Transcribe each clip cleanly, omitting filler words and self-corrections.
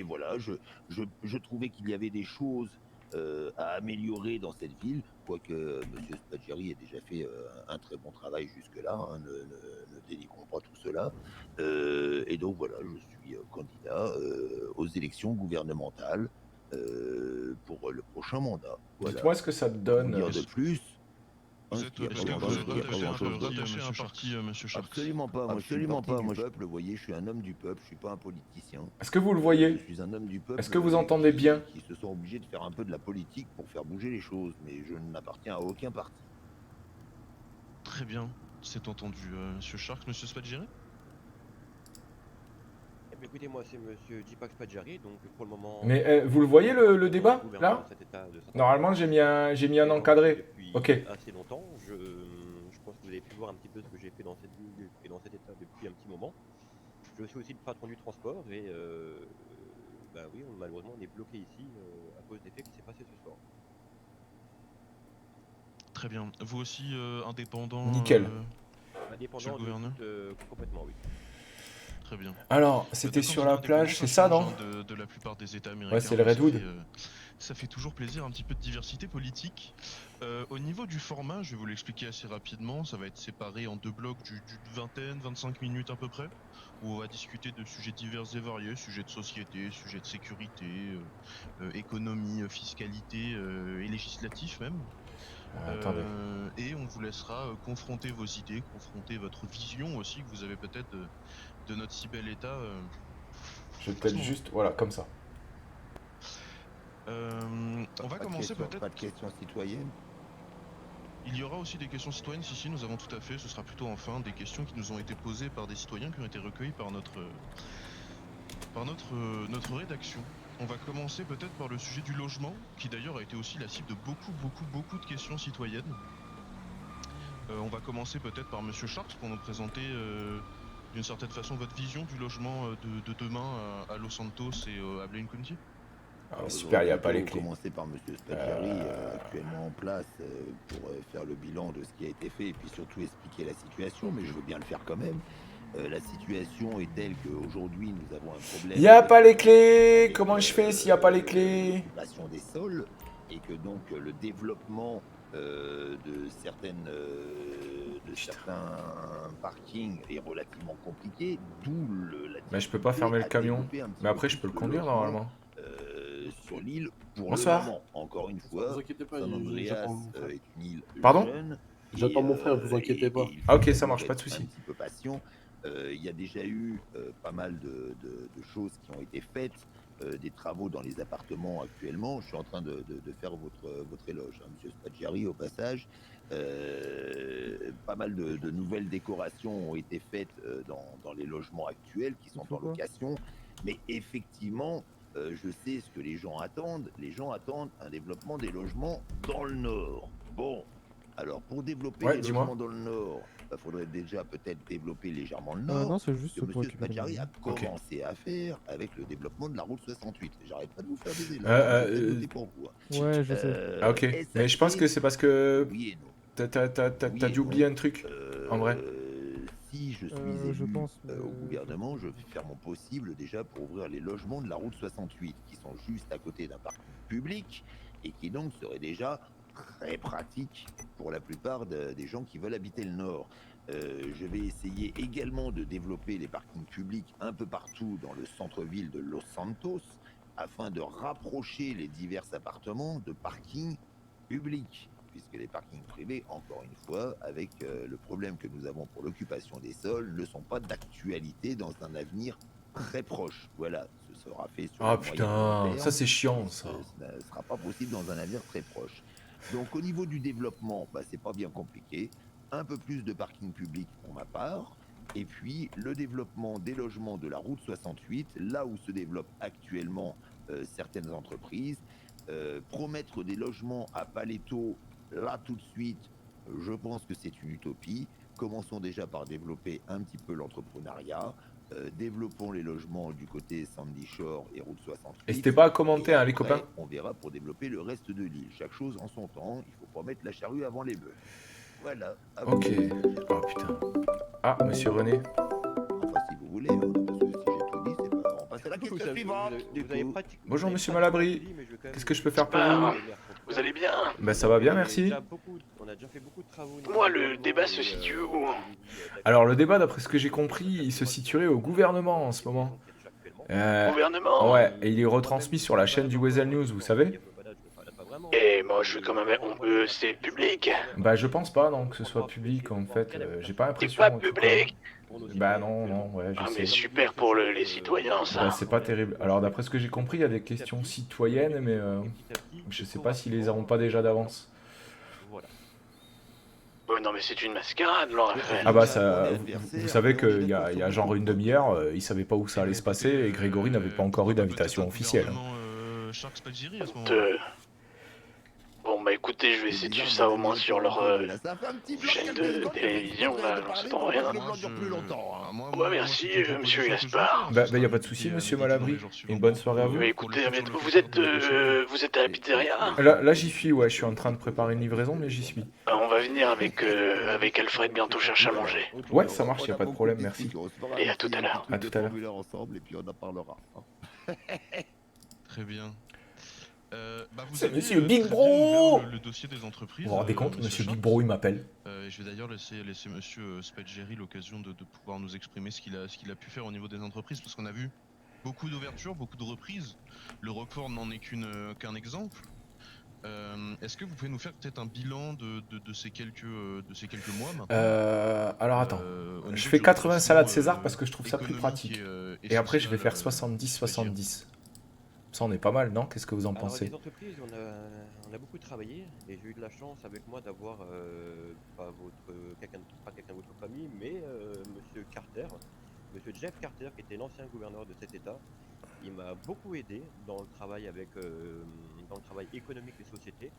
voilà, je trouvais qu'il y avait des choses à améliorer dans cette ville, quoique Monsieur Spaggiari ait déjà fait un très bon travail jusque-là, hein, ne dénigrons pas tout cela. Et donc voilà, je suis candidat aux élections gouvernementales pour le prochain mandat. Voilà. Dites-moi ce que ça te Que vous donne. dire de plus? Hein, Vous il êtes n'y a pas peut-être grand-chose, il n'y a pas rattaché à un grand-chose d'autre. parti, monsieur Sharks. Absolument pas, moi je suis Absolument parti pas, du moi je... peuple, vous voyez, je suis un homme du peuple, je suis pas un politicien. Est-ce que vous le Je voyez? suis un homme du Est-ce peuple que vous entendez bien? qui se sont obligés de faire un peu de la politique pour faire bouger les choses, mais je n'appartiens à aucun parti. Très bien, c'est entendu, monsieur Sharks. Monsieur Spaggiari? Eh bien, écoutez, moi c'est monsieur Deepak Spadjari, donc pour le moment... Mais vous le voyez le débat, gouvernement là? dans cet état de santé. Normalement, j'ai mis un Et donc, encadré. depuis Ok. assez longtemps, je pense que vous avez pu voir un petit peu ce que j'ai fait dans cette ville et dans cet état depuis un petit moment. Je suis aussi le patron du transport et bah oui, malheureusement on est bloqué ici à cause des faits qui s'est passé ce soir. Très bien. Vous aussi indépendant Nickel. Indépendant de gouverneur complètement, oui. Très bien. Alors, c'était Deux sur la candidats indépendants, plage, c'est ça, change, non? de la plupart des États américains. Ouais, c'est le donc Redwood. ça fait toujours plaisir, un petit peu de diversité politique. Au niveau du format, je vais vous l'expliquer assez rapidement. Ça va être séparé en deux blocs d'une vingtaine, 25 minutes à peu près, où on va discuter de sujets divers et variés, sujets de société, sujets de sécurité, économie, fiscalité et législatif même. Attendez. Et on vous laissera confronter vos idées, confronter votre vision aussi que vous avez peut-être de notre si bel état. Je vais peut-être juste... Voilà, comme ça. On va commencer peut-être. Pas de questions citoyennes? Il y aura aussi des questions citoyennes, si nous avons tout à fait, ce sera plutôt en fin, des questions qui nous ont été posées par des citoyens qui ont été recueillis par notre rédaction. On va commencer peut-être par le sujet du logement, qui d'ailleurs a été aussi la cible de beaucoup de questions citoyennes. On va commencer peut-être par Monsieur Sharks pour nous présenter d'une certaine façon votre vision du logement de demain à Los Santos et à Blaine County. Ah, super, il n'y a pas les clés. Commencer par Monsieur Spaggiari, actuellement en place, pour faire le bilan de ce qui a été fait et puis surtout expliquer la situation, mais je veux bien le faire quand même. La situation est telle qu'aujourd'hui nous avons un problème. Il n'y a pas les clés. Comment je fais s'il n'y a pas les clés? L'occupation des sols et que donc le développement de certains parkings est relativement compliqué, d'où la. Mais je peux pas fermer le camion. Mais après, je peux le conduire normalement. Sur l'île pour Bonsoir. le moment. Encore une fois, Vous inquiétez pas, San Andreas j'attends mon frère. est une île Pardon jeune. J'attends mon frère, vous inquiétez pas. il Ah, ok, faut ça marche, pas de être souci. Un petit peu patient. Il y a déjà eu pas mal de choses qui ont été faites, des travaux dans les appartements actuellement. Je suis en train de faire votre éloge, hein, Monsieur Spaggiari, au passage. Pas mal de nouvelles décorations ont été faites dans les logements actuels qui sont en location. Mais effectivement, je sais ce que les gens attendent. Les gens attendent un développement des logements dans le Nord. Bon, alors pour développer les logements dans le Nord, il faudrait déjà peut-être développer légèrement le Nord. Non, c'est juste que pour M. Spaggiari a commencé à faire avec le développement de la route 68. J'arrête pas de vous faire des éloges. Pour vous. Ouais, je sais. Ah, ok. Mais je pense que c'est parce que oui et non. t'as dû oublier un truc, en vrai. Si je suis élu je pense, au gouvernement, je vais faire mon possible déjà pour ouvrir les logements de la route 68, qui sont juste à côté d'un parking public, et qui donc seraient déjà très pratiques pour la plupart des gens qui veulent habiter le Nord. Je vais essayer également de développer les parkings publics un peu partout dans le centre-ville de Los Santos, afin de rapprocher les divers appartements de parkings publics, puisque les parkings privés, encore une fois, avec le problème que nous avons pour l'occupation des sols, ne sont pas d'actualité dans un avenir très proche. Voilà, ce sera fait sur Ah putain, ça c'est chiant ça. Ce ne sera pas possible dans un avenir très proche. Donc au niveau du développement, c'est pas bien compliqué. Un peu plus de parking public pour ma part. Et puis le développement des logements de la route 68, là où se développent actuellement certaines entreprises. Promettre des logements à Paleto, là tout de suite, je pense que c'est une utopie. Commençons déjà par développer un petit peu l'entrepreneuriat. Développons les logements du côté Sandy Shore et route 68. N'hésitez pas à commenter, hein, les copains. On verra pour développer le reste de l'île. Chaque chose en son temps. Il faut pas mettre la charrue avant les bœufs. Voilà. Ok. Oh putain. Ah, monsieur René. Enfin, si vous voulez, parce que si j'ai tout dit, c'est pas. On passe à la question. question suivante, du coup. Bonjour, monsieur Malabry. Qu'est-ce que je peux faire pour vous? Vous allez bien? Bah ça va bien, merci. On a déjà fait beaucoup de travaux. Moi, le débat se situe où? Alors le débat, d'après ce que j'ai compris, il se situerait au gouvernement en ce moment. Gouvernement? Ouais, et il est retransmis sur la chaîne du Weasel News, vous savez? Et moi, je suis quand même... c'est public. Bah je pense pas, non, que ce soit public en fait. J'ai pas C'est l'impression... pas en tout cas. public? Bah non, non, ouais, Ah, je mais sais. super pour les citoyens, Bah ça. c'est pas terrible. Alors d'après ce que j'ai compris, il y a des questions citoyennes, mais je sais pas s'ils les auront pas déjà d'avance. Voilà. Oh, non, mais c'est une mascarade, Laura. Ah bah ça, vous savez qu'il y a genre une demi-heure, ils savaient pas où ça allait se passer et Grégory n'avait pas encore eu d'invitation officielle. Shark Spagiri à ce moment-là. De... Bon, bah écoutez, je vais essayer de suivre ça au moins sur leur chaîne de télévision, là, j'en sais pas rien. Ouais, merci, monsieur Gaspard. Bah y a pas de souci, monsieur Malabry. Une bonne soirée à vous. Mais écoutez, vous êtes à la pizzeria? Là j'y suis, ouais, je suis en train de préparer une livraison, mais j'y suis. On va venir avec Alfred bientôt chercher à manger. Ouais, ça marche, y a pas de problème, merci. Et à tout à l'heure. À tout à l'heure. ensemble et puis on en parlera. Très bien. Vous C'est avez, monsieur Big très bien Bro ouvert le dossier des entreprises. Vous vous rendez compte, monsieur Big Sharks. Bro, il m'appelle. Je vais d'ailleurs laisser monsieur Spageri l'occasion de pouvoir nous exprimer ce qu'il a pu faire au niveau des entreprises, parce qu'on a vu beaucoup d'ouvertures, beaucoup de reprises. Le Roquefort n'en est qu'un exemple. Est-ce que vous pouvez nous faire peut-être un bilan de ces quelques mois maintenant Alors attends, au niveau je fais du 80 recrutement, salades César parce que je trouve ça plus économique pratique. et Et après je vais social, faire 70-70. Ça on est pas mal, non? Qu'est-ce que vous en Alors, pensez? les entreprises, on a beaucoup travaillé et j'ai eu de la chance avec moi d'avoir pas quelqu'un de votre famille, mais monsieur Carter, monsieur Jeff Carter, qui était l'ancien gouverneur de cet État. Il m'a beaucoup aidé dans le travail dans le travail économique des sociétés,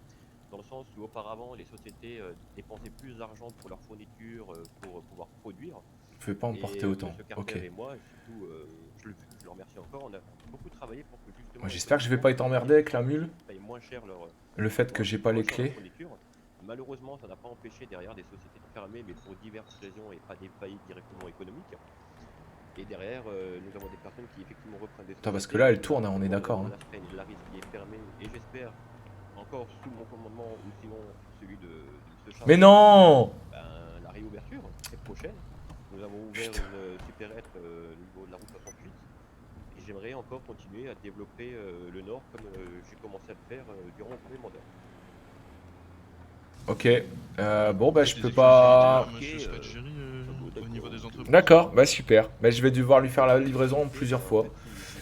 dans le sens où auparavant les sociétés dépensaient plus d'argent pour leur fourniture pour pouvoir produire. Je vais pas en porter autant. Monsieur Carter Ok. et moi, et surtout, je le remercie encore, on a beaucoup travaillé pour que justement. Moi, j'espère que je vais pas être emmerdé avec la mule. Payent moins cher Le fait que j'ai pas les clés. fourniture. Malheureusement, ça n'a pas empêché derrière des sociétés de fermer, mais pour diverses raisons et pas des faillites directement économiques. Et derrière, nous avons des personnes qui effectivement reprennent des Putain, parce que sociétés, là, elle tourne, hein, on est d'accord. Hein. La Fresne, Laris qui est fermée, et j'espère encore sous mon commandement ou sinon celui de M. Charles. Mais non! La réouverture est prochaine. Nous avons ouvert une supérette au niveau de la route 68. Et j'aimerais encore continuer à développer le Nord comme j'ai commencé à le faire durant mon premier mandat. Ok. Bon, bah, je Des peux exclusivités, pas. monsieur Spageri, au niveau des entreprises. D'accord, bah, super. Bah, je vais devoir lui faire la livraison plusieurs fois.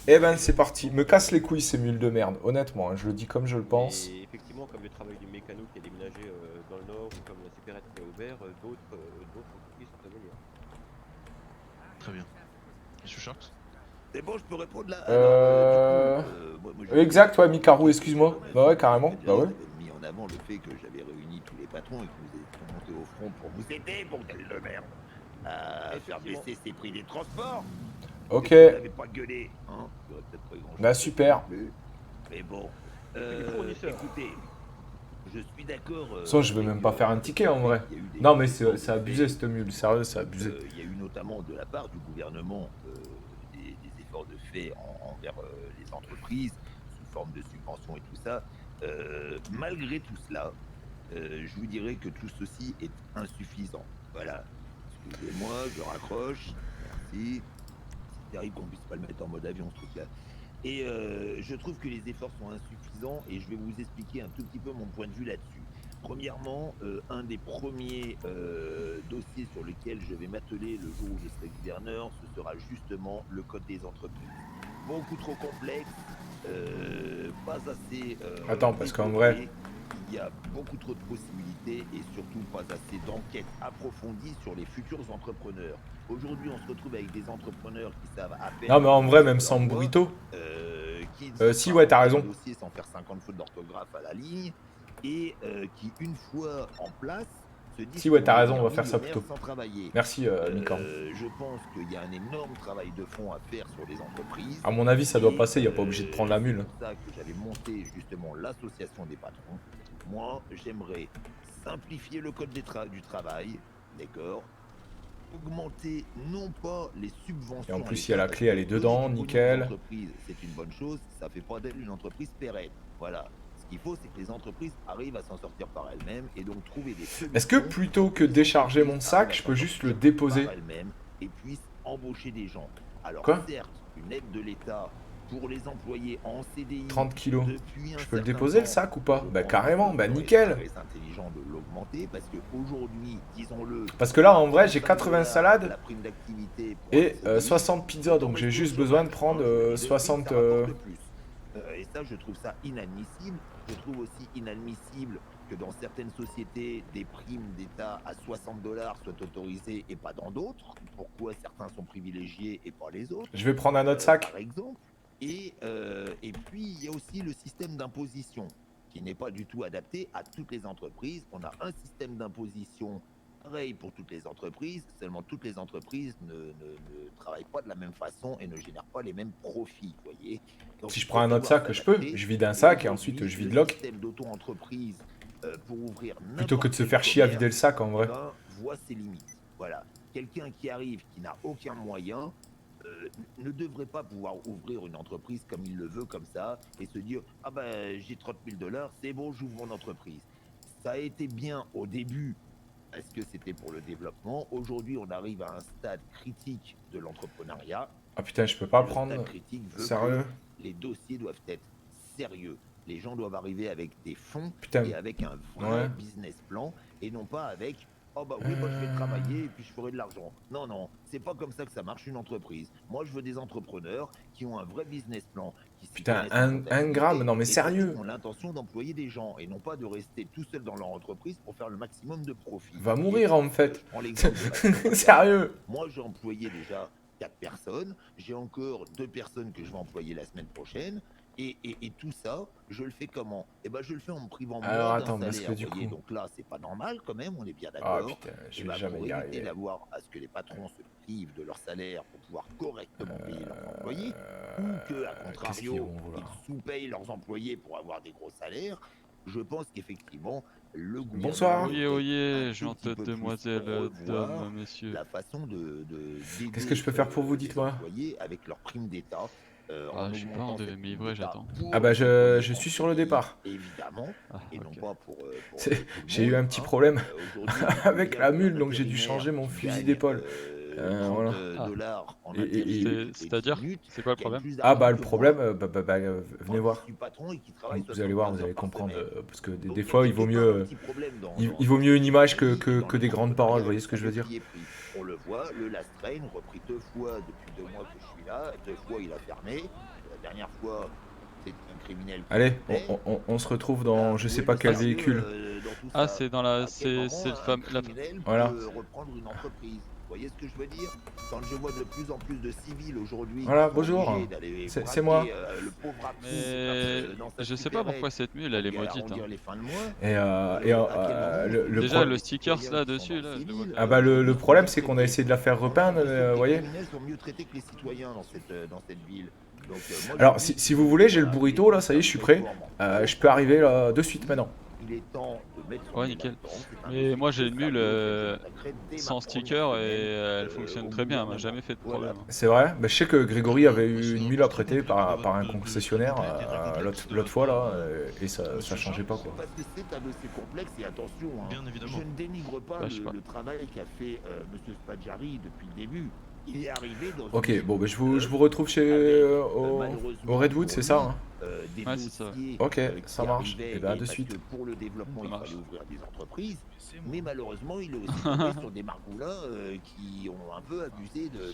Eh ben, c'est parti. Me casse les couilles, ces mules de merde. Honnêtement, hein, je le dis comme je le pense. Et effectivement, comme le travail du mécano qui est déménagé dans le Nord, ou comme la supérette qui est ouvert, d'autres entreprises sont à venir. Très bien. Monsieur Sharks. C'est bon, je peux répondre là. Exact, ouais, Mikarou, excuse-moi. Bah, ouais, carrément. Bah, ouais. J'avais mis en avant le fait que j'avais réuni tous les patrons et que nous étions montés au front pour vous aider, bordel de merde, à faire baisser ces prix des transports. Ok. Vous n'avez pas gueulé, hein. Il y aurait peut-être pas eu grand-chose Bah, super. non plus. Mais bon, écoutez, je suis d'accord. De toute façon, je vais même pas faire un ticket, en vrai. Non, mais c'est abusé, cette mule. Sérieux, c'est abusé. Il y a eu notamment de la part du gouvernement des efforts de fait envers les entreprises sous forme de subventions et tout ça. Malgré tout cela, je vous dirais que tout ceci est insuffisant. Voilà. Excusez-moi, je raccroche. Merci. C'est terrible qu'on puisse pas le mettre en mode avion, ce truc-là. Et je trouve que les efforts sont insuffisants et je vais vous expliquer un tout petit peu mon point de vue là-dessus. Premièrement, un des premiers dossiers sur lequel je vais m'atteler le jour où je serai gouverneur, ce sera justement le code des entreprises. Beaucoup trop complexe, pas assez... Attends, parce qu'en vrai... développé. Il y a beaucoup trop de possibilités et surtout pas assez d'enquêtes approfondies sur les futurs entrepreneurs. Aujourd'hui, on se retrouve avec des entrepreneurs qui savent à peine... Non, mais en vrai, même sans burrito. Si, ouais, t'as raison. Dossier sans faire 50 fautes d'orthographe à la ligne et qui, une fois en place, se disent... Si, ouais, t'as raison, on va faire ça plutôt. Sans travailler. Merci, Mikarou. Je pense qu'il y a un énorme travail de fond à faire sur les entreprises. À mon avis, ça doit passer, il n'y a pas obligé de prendre la mule. C'est pour ça que j'avais monté justement l'association des patrons. Moi, j'aimerais simplifier le code du travail, d'accord, augmenter non pas les subventions. Et en plus, il y a la clé, elle est dedans, nickel. C'est une bonne chose, ça fait pas d'elle une entreprise pérenne. Voilà. Ce qu'il faut, c'est que les entreprises arrivent à s'en sortir par elles-mêmes et donc trouver des solutions. Est-ce que plutôt que décharger mon sac, je peux juste le déposer par elles-mêmes et puissent embaucher des gens. Alors Quoi certes, une aide de l'État pour les employés en CDI 30 kilos. depuis un Je peux le certain déposer le temps, sac ou pas? je Bah pense carrément, que bah ce serait nickel. très intelligent de l'augmenter parce qu'aujourd'hui, disons-le. Parce que là, en vrai, j'ai 80 salades la prime d'activité pour et un CDI, 60 pizzas, donc j'ai juste besoin de prendre 60... ça rapporte plus. Et ça, je trouve ça inadmissible. Je trouve aussi inadmissible que dans certaines sociétés, des primes d'État à 60 $ soient autorisées et pas dans d'autres. Pourquoi certains sont privilégiés et pas les autres? Je vais prendre un autre sac. Par exemple. Et puis, il y a aussi le système d'imposition qui n'est pas du tout adapté à toutes les entreprises. On a un système d'imposition pareil pour toutes les entreprises, seulement toutes les entreprises ne travaillent pas de la même façon et ne génèrent pas les mêmes profits, voyez. Donc, Si je prends un autre sac, je peux. Je vide un sac et ensuite je vide l'autre. Pour ouvrir Plutôt que de se faire chier à vider le sac en vrai. Voit ses limites. Voilà. Quelqu'un qui arrive, qui n'a aucun moyen, ne devrait pas pouvoir ouvrir une entreprise comme il le veut, comme ça, et se dire « Ah ben, j'ai 30 000 $, c'est bon, j'ouvre mon entreprise. » Ça a été bien au début, parce que c'était pour le développement. Aujourd'hui, on arrive à un stade critique de l'entrepreneuriat. Ah putain, je peux pas le Le prendre. stade critique veut Sérieux? que les dossiers doivent être sérieux. Les gens doivent arriver avec des fonds Putain. et avec un vrai Ouais. business plan, et non pas avec « Oh bah oui, moi je vais travailler et puis je ferai de l'argent. » Non, non, c'est pas comme ça que ça marche une entreprise. Moi, je veux des entrepreneurs qui ont un vrai business plan. Qui s'y Putain, connaissent en un comptabilité gramme, non mais et qui sérieux. ont l'intention d'employer des gens et non pas de rester tout seul dans leur entreprise pour faire le maximum de profit. Va mourir en fait. Je prends l'exemple de ma compagnie. Sérieux. Moi, j'ai employé déjà 4 personnes. J'ai encore 2 personnes que je vais employer la semaine prochaine. Et tout ça, je le fais comment? Eh ben, je le fais en me privant moi Alors d'un attends, parce salaire, que du voyez. coup... Donc là, c'est pas normal quand même, on est bien Ah d'accord. putain, je Et vais ben, jamais pour y éviter arriver. d'avoir à ce que les patrons se privent de leur salaire pour pouvoir correctement payer leurs employés, ou que, à Qu'est-ce qu'ils contrario, vont vouloir? ils sous-payent leurs employés pour avoir des gros salaires, je pense qu'effectivement, le gouvernement... Bonsoir. Oyez, devrait oyez, un tout gentille petit peu plus demoiselle, revoir dame, messieurs. la façon Qu'est-ce que je peux faire pour vous, les dites-moi? employés avec leur prime d'État. Ah, je sais pas, on devait me livrer, j'attends. Ah bah je suis sur le départ. Évidemment, Ah, et non ok. pas pour C'est- tout le j'ai eu monde, un petit hein. problème Aujourd'hui, avec la mule, donc j'ai dû vétérinaire changer mon qui fusil gagne, d'épaule. 30 Voilà. dollars en Et- intérim C'est-à-dire, toutes les 10 minutes, c'est quoi le gagne problème? plus Ah d'argent bah le que problème, moi. venez Moi, voir. je suis patron et qui travaille Vous allez voir, 63 vous allez heures par comprendre, semaine. parce que Donc, des il y a fois il vaut quelque part un mieux, petit problème dans il vaut mieux une image pays et que dans des grandes paroles, vous voyez ce que je veux dire? qui est pris. On le voit, le Last Train, repris 2 fois depuis 2 mois que je suis là, 2 fois il a fermé, la dernière fois c'est un criminel qui Allez, fait. on se retrouve dans je sais pas quel véhicule. Dans tout Ah, ça. c'est dans la... À quel C'est moment le un fameux... criminel Voilà. peut reprendre une entreprise? Vous voyez ce que je veux dire? Quand je vois de plus en plus de civils aujourd'hui Voilà, qui sont bonjour. obligés d'aller C'est braquer, moi. Le pauvre Absou, Mais... dans sa Je sais pas supérette pourquoi cette mule, elle est pour maudite. arrondir hein. les fins de mois. Et À quel moment le Déjà, problème... le stickers là dessus, là, je le vois. Ah bah le problème c'est qu'on a essayé de la faire repeindre, vous voyez? Les criminels sont mieux traités que les citoyens dans cette ville. Donc, moi, Alors je dis, si vous voulez, j'ai le voilà, burrito là, ça y est, je suis prêt. Je peux arriver là de suite maintenant. Il est temps de mettre son Ouais, pied nickel. là-dedans. C'est un Mais dossier moi, j'ai très une mule, sérieux, dès ma Sans première sticker et semaine, elle fonctionne au très bien, elle m'a gouvernement. jamais fait de Voilà. problème. C'est vrai? Bah, je sais que Grégory avait eu une mule à prêter par un concessionnaire l'autre fois là, et ça changeait pas quoi. Parce que c'est un dossier complexe et attention, hein, Bien évidemment. je ne dénigre pas Bah, je sais pas. le travail qu'a fait Monsieur Spaggiari depuis le début. Il est arrivé dans Ok, une bon bah je vous équipe, retrouve chez malheureusement au Redwood, pour c'est ça lui, hein? Des Ouais, c'est ça. dossiers, Ok, qui ça marche. arrivaient, Et ben, et de parce suite. que pour le développement, Ça il marche. fallait ouvrir des entreprises. Mais malheureusement, il est aussi tombé sur des margoulins qui ont un peu abusé de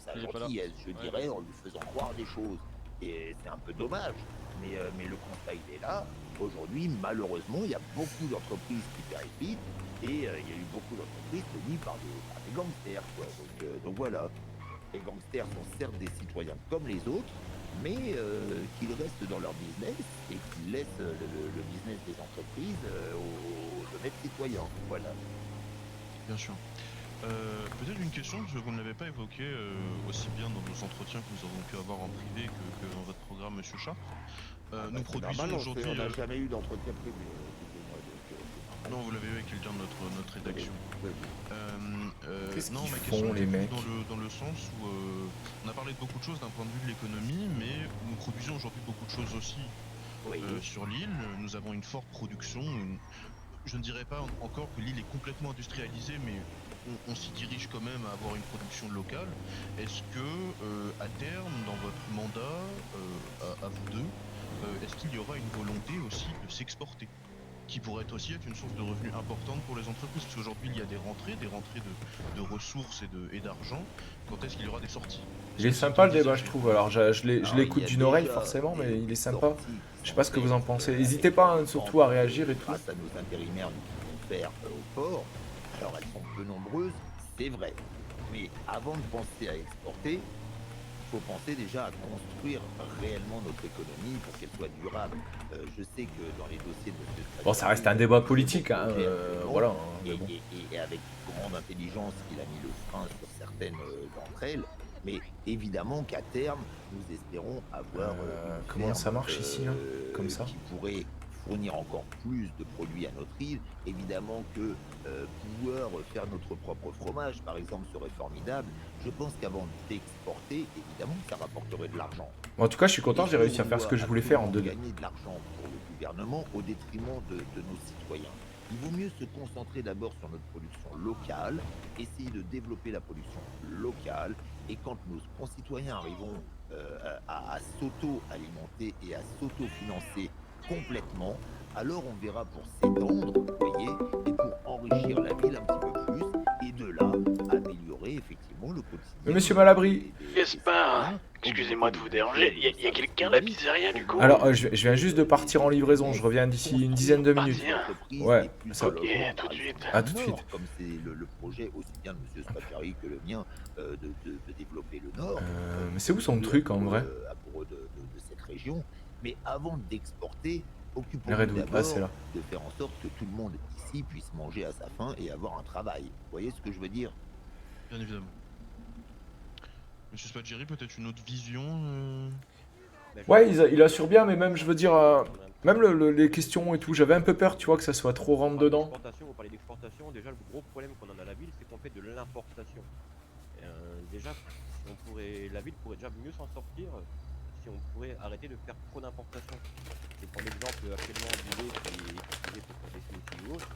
sa Il est pas là. gentillesse, je Ouais. dirais, en lui faisant croire des choses. Et c'est un peu dommage. Mais le constat, il est là. Aujourd'hui, malheureusement, il y a beaucoup d'entreprises qui périclitent. Et il y a eu beaucoup d'entreprises tenues par des gangsters. Quoi. Donc voilà. Les gangsters sont certes des citoyens comme les autres, mais qu'ils restent dans leur business et qu'ils laissent le business des entreprises aux honnêtes citoyens. Voilà. Bien sûr. Peut-être une question, parce que vous ne l'avez pas évoqué aussi bien dans nos entretiens que nous avons pu avoir en privé que dans votre programme, Monsieur Chat. Nous C'est produisons normal, aujourd'hui. on n'a jamais eu d'entretien privé. Excusez-moi, donc, c'est Non, vous l'avez eu avec quelqu'un de notre rédaction. Qu'est-ce Non, qu'ils ma font, question les était plus mecs dans le sens où on a parlé de beaucoup de choses d'un point de vue de l'économie, mais nous produisons aujourd'hui beaucoup de choses aussi Oui. sur l'île. Nous avons une forte production. Je ne dirais pas encore que l'île est complètement industrialisée, mais on s'y dirige quand même à avoir une production locale. Est-ce que, à terme, dans votre mandat, à vous deux, est-ce qu'il y aura une volonté aussi de s'exporter, qui pourrait aussi être une source de revenus importante pour les entreprises? Parce qu'aujourd'hui, il y a des rentrées de ressources et d'argent. Quand est-ce qu'il y aura des sorties? Il est sympa le débat, je trouve. Alors, je l'écoute d'une oreille forcément, mais il est sympa. Je sais pas ce que vous en pensez. N'hésitez pas, hein, surtout à réagir et tout. Grâce à nos intérimaires, nous pouvons faire au port. Alors elles sont peu nombreuses, c'est vrai. Mais avant de penser à exporter, il faut penser déjà à construire réellement notre économie pour qu'elle soit durable. Je sais que dans les dossiers de M. Bon, ça reste un débat politique, hein, voilà. Hein, mais bon. Et avec grande intelligence, il a mis le frein sur certaines d'entre elles. Mais évidemment qu'à terme, nous espérons avoir une comment ferme, ça marche ici, là comme ça qui pourrait fournir encore plus de produits à notre île. Évidemment que pouvoir faire notre propre fromage, par exemple, serait formidable. Je pense qu'avant d'exporter, évidemment, ça rapporterait de l'argent. En tout cas, je suis content, j'ai réussi à faire ce que je voulais faire en 2 gagner de l'argent pour le gouvernement au détriment de nos citoyens. Il vaut mieux se concentrer d'abord sur notre production locale, essayer de développer la production locale, et quand nos concitoyens arriveront à s'auto-alimenter et à s'auto-financer complètement, alors on verra pour s'étendre, vous voyez, et pour enrichir la ville un petit peu plus, et de là, améliorer effectivement le quotidien. Mais monsieur Malabry, Gaspard, excusez-moi de vous déranger, il y a quelqu'un à la pizzeria du coup? alors je viens juste de partir en livraison, je reviens d'ici une dizaine de minutes. Ouais, ça... Ok, à tout de suite. À tout de suite. Comme c'est le projet aussi bien de M. Spatari que le mien de développer le Nord. Mais c'est où son truc en vrai? Amoureux de cette région. Mais avant d'exporter, Le occupons-nous Redwood, d'abord ah c'est là. de faire en sorte que tout le monde ici puisse manger à sa faim et avoir un travail. Vous voyez ce que je veux dire? Bien évidemment. Monsieur Spageri, peut-être une autre vision Ouais, il assure bien, mais même, je veux dire, même les questions et tout, j'avais un peu peur, tu vois, que ça soit trop rentre dedans. Vous parlez d'exportation, déjà le gros problème qu'on a à la ville, c'est qu'on fait de l'importation. Déjà, la ville pourrait déjà mieux s'en sortir si on pourrait arrêter de faire trop d'importation. Je prends l'exemple actuellement du lait qui est utilisé pour faire des smoothies ou autres.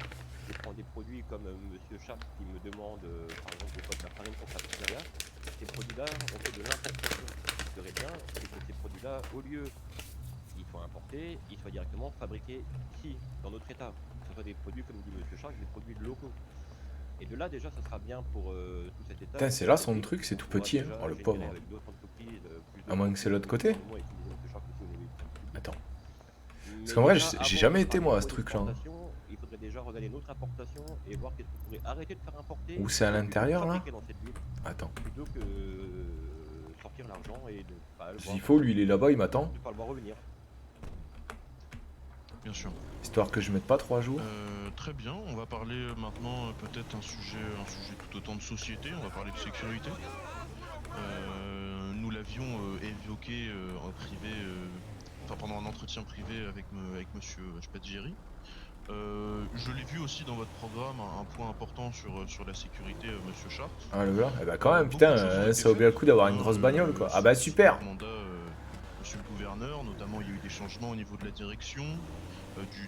Je prends des produits comme Monsieur Charles qui me demande, par exemple, de la farine pour sa pizzeria. Ces produits-là, on fait de l'importation. Ce qui serait bien, c'est que ces produits-là, au lieu qu'ils soient importés, ils soient directement fabriqués ici, dans notre état. Que ce soit des produits, comme dit Monsieur Charles, des produits locaux. Et de là, déjà, ça sera bien pour tout cet état. Putain, c'est là son truc, c'est tout petit, hein. Oh le pauvre. À moins que c'est l'autre côté. Attends. Parce qu'en vrai, j'ai jamais été moi à ce truc-là. Il faudrait déjà regarder notre importation et voir qu'est-ce qu'on pourrait arrêter de faire importer. Où c'est à l'intérieur là? Attends. Plutôt que sortir l'argent et de pas le voir. S'il faut, lui il est là-bas, il m'attend. De pas le voir revenir. Bien sûr. Histoire que je mette pas 3 jours. Très bien, on va parler maintenant peut-être un sujet tout autant de société, on va parler de sécurité. Nous l'avions évoqué en privé, pendant un entretien privé avec monsieur Spatgeri. Je l'ai vu aussi dans votre programme, un point important sur la sécurité, monsieur Chart. Ah le gars, eh bah quand même, putain, ça vaut bien le coup d'avoir une grosse bagnole quoi. Ah bah super. Monsieur le gouverneur, notamment il y a eu des changements au niveau de la direction,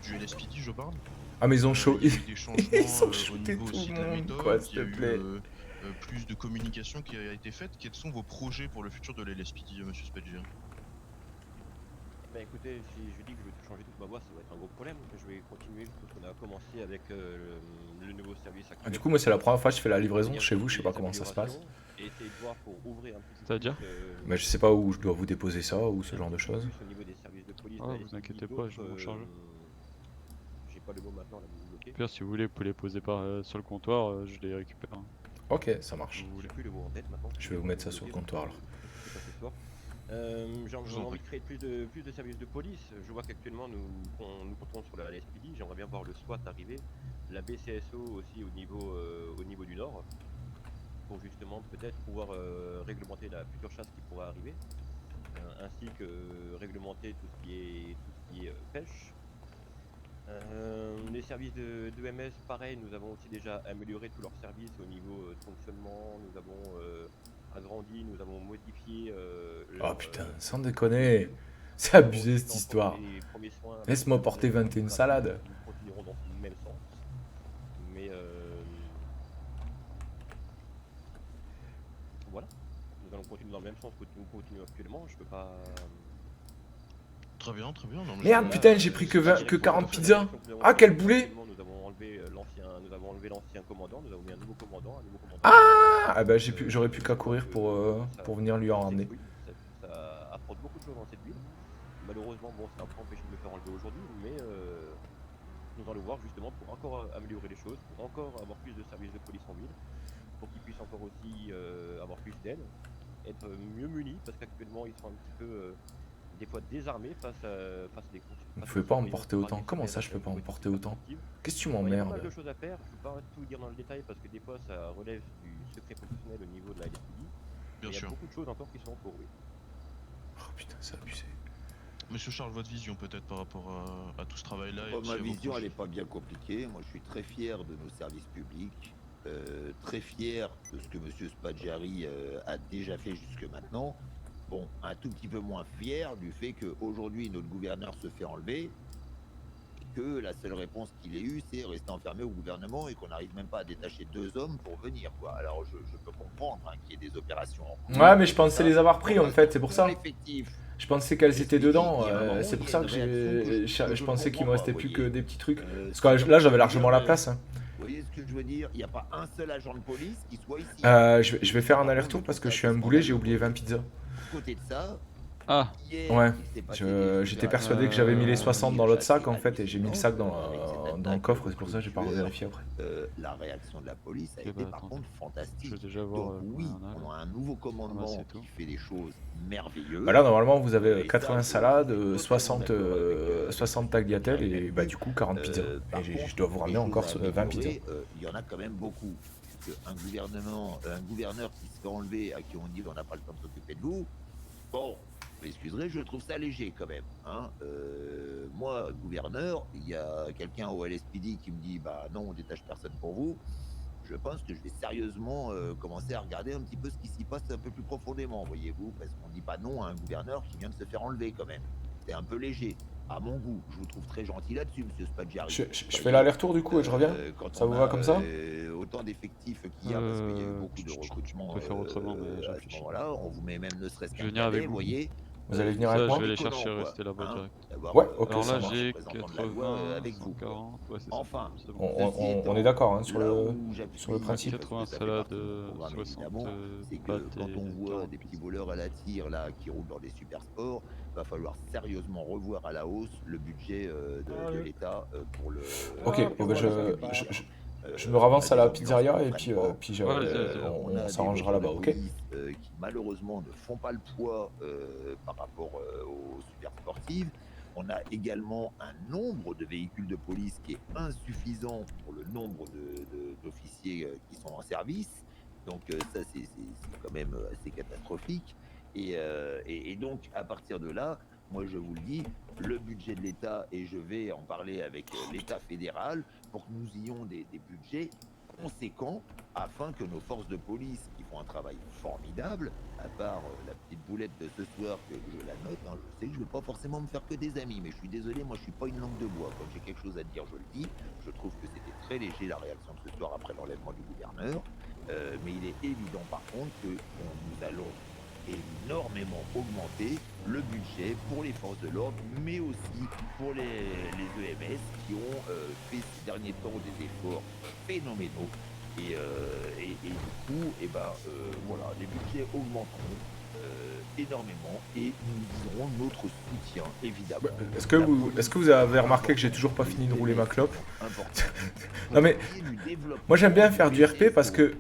du LSPD je parle. Ah mais ils ont chaud, ils sont shooté tout le monde quoi, s'il te plaît. Plus de communication qui a été faite. Quels sont vos projets pour le futur de l'LSPD, monsieur Spatgeri? Bah écoutez, si je dis que je vais tout changer toute ma voie, ça va être un gros problème. Je vais continuer ce qu'on a commencé avec le nouveau service actuel. Ah, du coup, moi, c'est la première fois que je fais la livraison chez vous, je sais pas comment ça se passe. Et essayer de voir pour ouvrir un peu. C'est-à-dire Mais je sais pas où je dois vous déposer ça ou ce genre de choses. Au niveau des services de police, Ah, vous inquiétez pas, je m'en charge. J'ai pas le mot maintenant, là, vous me bloquez. Pire, si vous voulez, vous pouvez les poser sur le comptoir, je les récupère. Ok, ça marche. J'ai plus le mot en tête maintenant. Je vais vous mettre ça sur le comptoir alors. J'ai envie de créer plus de services de police. Je vois qu'actuellement nous comptons sur la LSPD. J'aimerais bien voir le SWAT arriver, la BCSO aussi au niveau du Nord, pour justement peut-être pouvoir réglementer la future chasse qui pourra arriver, ainsi que réglementer tout ce qui est pêche. Les services de MS, pareil, nous avons aussi déjà amélioré tous leurs services au niveau de fonctionnement, nous avons agrandi, nous avons modifié Oh putain, sans déconner. C'est abusé cette histoire. Laisse-moi porter 21 salades. Nous continuerons dans le même sens. Mais voilà, nous allons continuer dans le même sens que nous continuons actuellement. Je peux pas. Très bien, très bien. Non, mais Merde, putain, j'ai pris que 40 pizzas. Ah, quel boulet. Nous avons enlevé l'ancien commandant, nous avons mis un nouveau commandant. Ah bah j'aurais pu qu'à courir pour venir lui en ramener. Ça apporte beaucoup de choses dans cette ville. Malheureusement, bon, ça n'a pas empêché de le faire enlever aujourd'hui, mais nous allons le voir justement pour encore améliorer les choses, pour encore avoir plus de services de police en ville, pour qu'ils puissent encore aussi avoir plus d'aide, être mieux munis, parce qu'actuellement ils sont un petit peu des fois désarmés face à des courses. Vous pouvez pas en porter autant. Comment ça, je peux pas en porter autant? Qu'est-ce que tu m'emmerdes? Il y a pas mal de choses à faire, je peux pas tout dire dans le détail parce que des fois ça relève du secret professionnel au niveau de la LSPD. Bien Il y a sûr. beaucoup de choses encore qui sont en cours, oui. Oh putain, c'est abusé. Monsieur Charles, votre vision peut-être par rapport à tout ce travail-là et Bon, aussi ma à vos vision, elle projets. n'est pas bien compliquée. Moi, je suis très fier de nos services publics, très fier de ce que M. Spadjari a déjà fait jusque maintenant. Bon, un tout petit peu moins fier du fait qu'aujourd'hui, notre gouverneur se fait enlever, et que la seule réponse qu'il ait eue, c'est rester enfermé au gouvernement et qu'on n'arrive même pas à détacher 2 hommes pour venir, quoi. Alors, je peux comprendre hein, qu'il y ait des opérations en cours. Ouais, mais je pensais les avoir pris en fait, c'est pour ça. L'effectif. Je pensais qu'elles étaient dedans. Il y a un moment, C'est pour il y ça a que une réaction que je pensais qu'il me restait plus que voyez. des petits trucs. Parce Parce que là, j'avais largement la place. Hein. Vous voyez ce que je veux dire? Il n'y a pas un seul agent de police qui soit ici. Je vais faire un aller-retour parce que je suis un boulet, j'ai oublié 20 pizzas. À côté de ça, Ah, hier, Ouais, il s'est passé des j'étais opérations, persuadé que j'avais mis les 60 dans l'autre sac en fait assez et j'ai mis le sac dans hallucinantes, le coffre, c'est pour ça que j'ai pas revérifié après. La réaction de la police a Ok, été bah, par attends. contre fantastique. Je vais déjà voir Donc oui, combien il y en a, on a un nouveau commandement c'est tout. qui fait des choses merveilleuses. Bah là normalement vous avez Et 80 ça, salades, je suis 60, totalement d'accord avec, 60 tagliatelles et bah du coup 40 pizzas. Par Et je contre, dois vous ramener les encore choses à 20 pizzas. améliorer, il y en a quand même beaucoup. Puisque un gouverneur qui se fait enlever, à qui on dit on n'a pas le temps de s'occuper de vous, bon, vous m'excuserez, je trouve ça léger quand même. Hein. Moi, gouverneur, il y a quelqu'un au LSPD qui me dit bah non, on détache personne pour vous. Je pense que je vais sérieusement commencer à regarder un petit peu ce qui s'y passe un peu plus profondément, voyez-vous, parce qu'on dit pas non à un gouverneur qui vient de se faire enlever quand même. C'est un peu léger, à mon goût. Je vous trouve très gentil là-dessus, monsieur Spadjari. Je fais l'aller-retour du coup et je reviens. Quand Ça on vous a, va comme ça autant d'effectifs qu'il y a, parce qu'il y a eu beaucoup de je recrutements peux faire autrement, mais à ce réfléchis. moment-là. On vous met même ne serait-ce Je qu'un vais venir avec cadet, vous. voyez. Vous allez venir Ça, avec moi je vais les déconnant, chercher, quoi, rester là-bas hein, direct. d'avoir, Ouais, ok, Alors ça là, marche. j'ai représentant de la loi, 80, avec vous. 140, ouais, c'est ça. Enfin, c'est bon. On est d'accord hein, sur là le... où j'appuie, sur le principe. parce que 80 ça fait salades, partie de mon programme, 60 évidemment, c'est que pâtes quand on et voit 40 des petits pizzas. voleurs à la tire là qui roulent dans des super sports, va falloir sérieusement revoir à la hausse le budget de l'État pour le. Ok, bon, bah, je me ravance à la pizzeria et puis, on s'arrangera là-bas, ok? Qui malheureusement ne font pas le poids par rapport aux super sportives. On a également un nombre de véhicules de police qui est insuffisant pour le nombre d'officiers qui sont en service. Donc ça, c'est quand même assez catastrophique. Et donc, à partir de là, moi, je vous le dis, le budget de l'État, et je vais en parler avec l'État fédéral, pour que nous ayons des budgets conséquents, afin que nos forces de police, qui font un travail formidable, à part la petite boulette de ce soir, que je la note, hein, je sais que je ne vais pas forcément me faire que des amis, mais je suis désolé, moi je suis pas une langue de bois. Quand j'ai quelque chose à dire, je le dis. Je trouve que c'était très léger la réaction de ce soir après l'enlèvement du gouverneur. Mais il est évident par contre que nous allons énormément augmenter le budget pour les forces de l'ordre, mais aussi pour les EMS qui ont fait ces derniers temps des efforts phénoménaux. Et du coup, voilà, les budgets augmenteront énormément et nous aurons notre soutien, évidemment. Est-ce que vous avez remarqué que j'ai toujours pas fini de rouler ma clope? Non mais, moi j'aime bien faire du RP parce que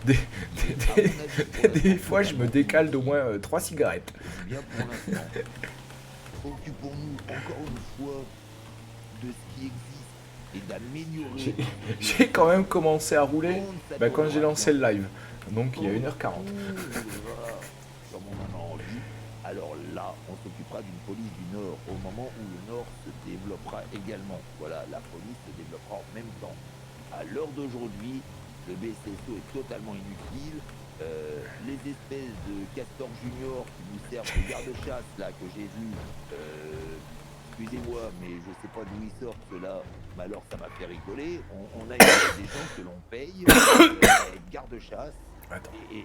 des fois je me décale d'au moins 3 cigarettes. Bien pour l'instant, occupons-nous encore une fois de ce qui existe et d'améliorer. J'ai quand même commencé à rouler quand j'ai lancé le live, donc il y a 1h40. Comme on en a envie, alors là, on s'occupera d'une police du Nord au moment où le Nord se développera également. Voilà, la police se développera en même temps. À l'heure d'aujourd'hui, le BSSO est totalement inutile. Les espèces de castors juniors qui nous servent de garde-chasse là que j'ai vu, excusez-moi, mais je sais pas d'où ils sortent ceux-là, mais alors ça m'a fait rigoler. On a des gens que l'on paye, garde-chasse, et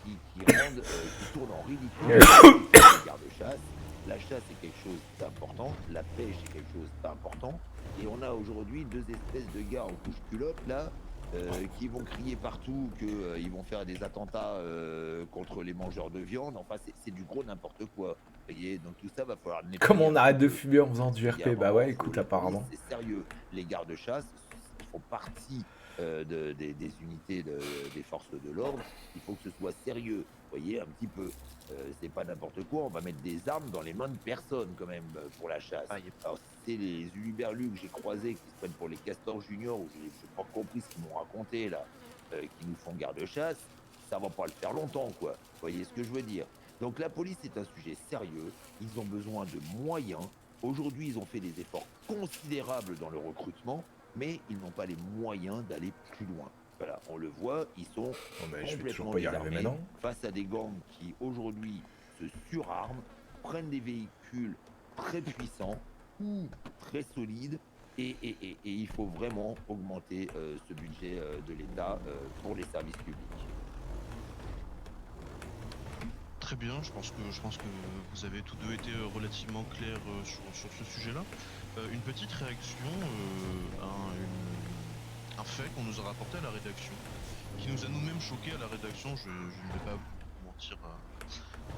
qui rendent, qui tournent en ridicule les garde-chasse. La chasse est quelque chose d'important, la pêche est quelque chose d'important, et on a aujourd'hui deux espèces de gars en couche culotte là, qui vont crier partout qu'ils vont faire des attentats contre les mangeurs de viande. Enfin, c'est du gros n'importe quoi. Vous voyez, donc tout ça va falloir nettoyer. Comment on arrête de fumer en faisant du RP? Bah ouais, écoute, apparemment. C'est sérieux. Les gardes-chasse font partie des unités des forces de l'ordre. Il faut que ce soit sérieux. Vous voyez, un petit peu. C'est pas n'importe quoi. On va mettre des armes dans les mains de personne quand même pour la chasse. Alors, c'est les uluberlus que j'ai croisés qui se prennent pour les castors juniors, où j'ai pas compris ce qu'ils m'ont raconté là, qui nous font garde-chasse. Ça va pas le faire longtemps, quoi. Vous voyez ce que je veux dire? Donc la police est un sujet sérieux. Ils ont besoin de moyens. Aujourd'hui, ils ont fait des efforts considérables dans le recrutement, mais ils n'ont pas les moyens d'aller plus loin. Voilà, on le voit, ils sont complètement désarmés face à des gangs qui aujourd'hui se surarment, prennent des véhicules très puissants ou très solides, et il faut vraiment augmenter ce budget de l'État pour les services publics. Très bien, je pense que vous avez tous deux été relativement clairs sur ce sujet-là. Une petite réaction, un fait qu'on nous a rapporté à la rédaction, qui nous a nous-mêmes choqués à la rédaction. Je ne vais pas vous mentir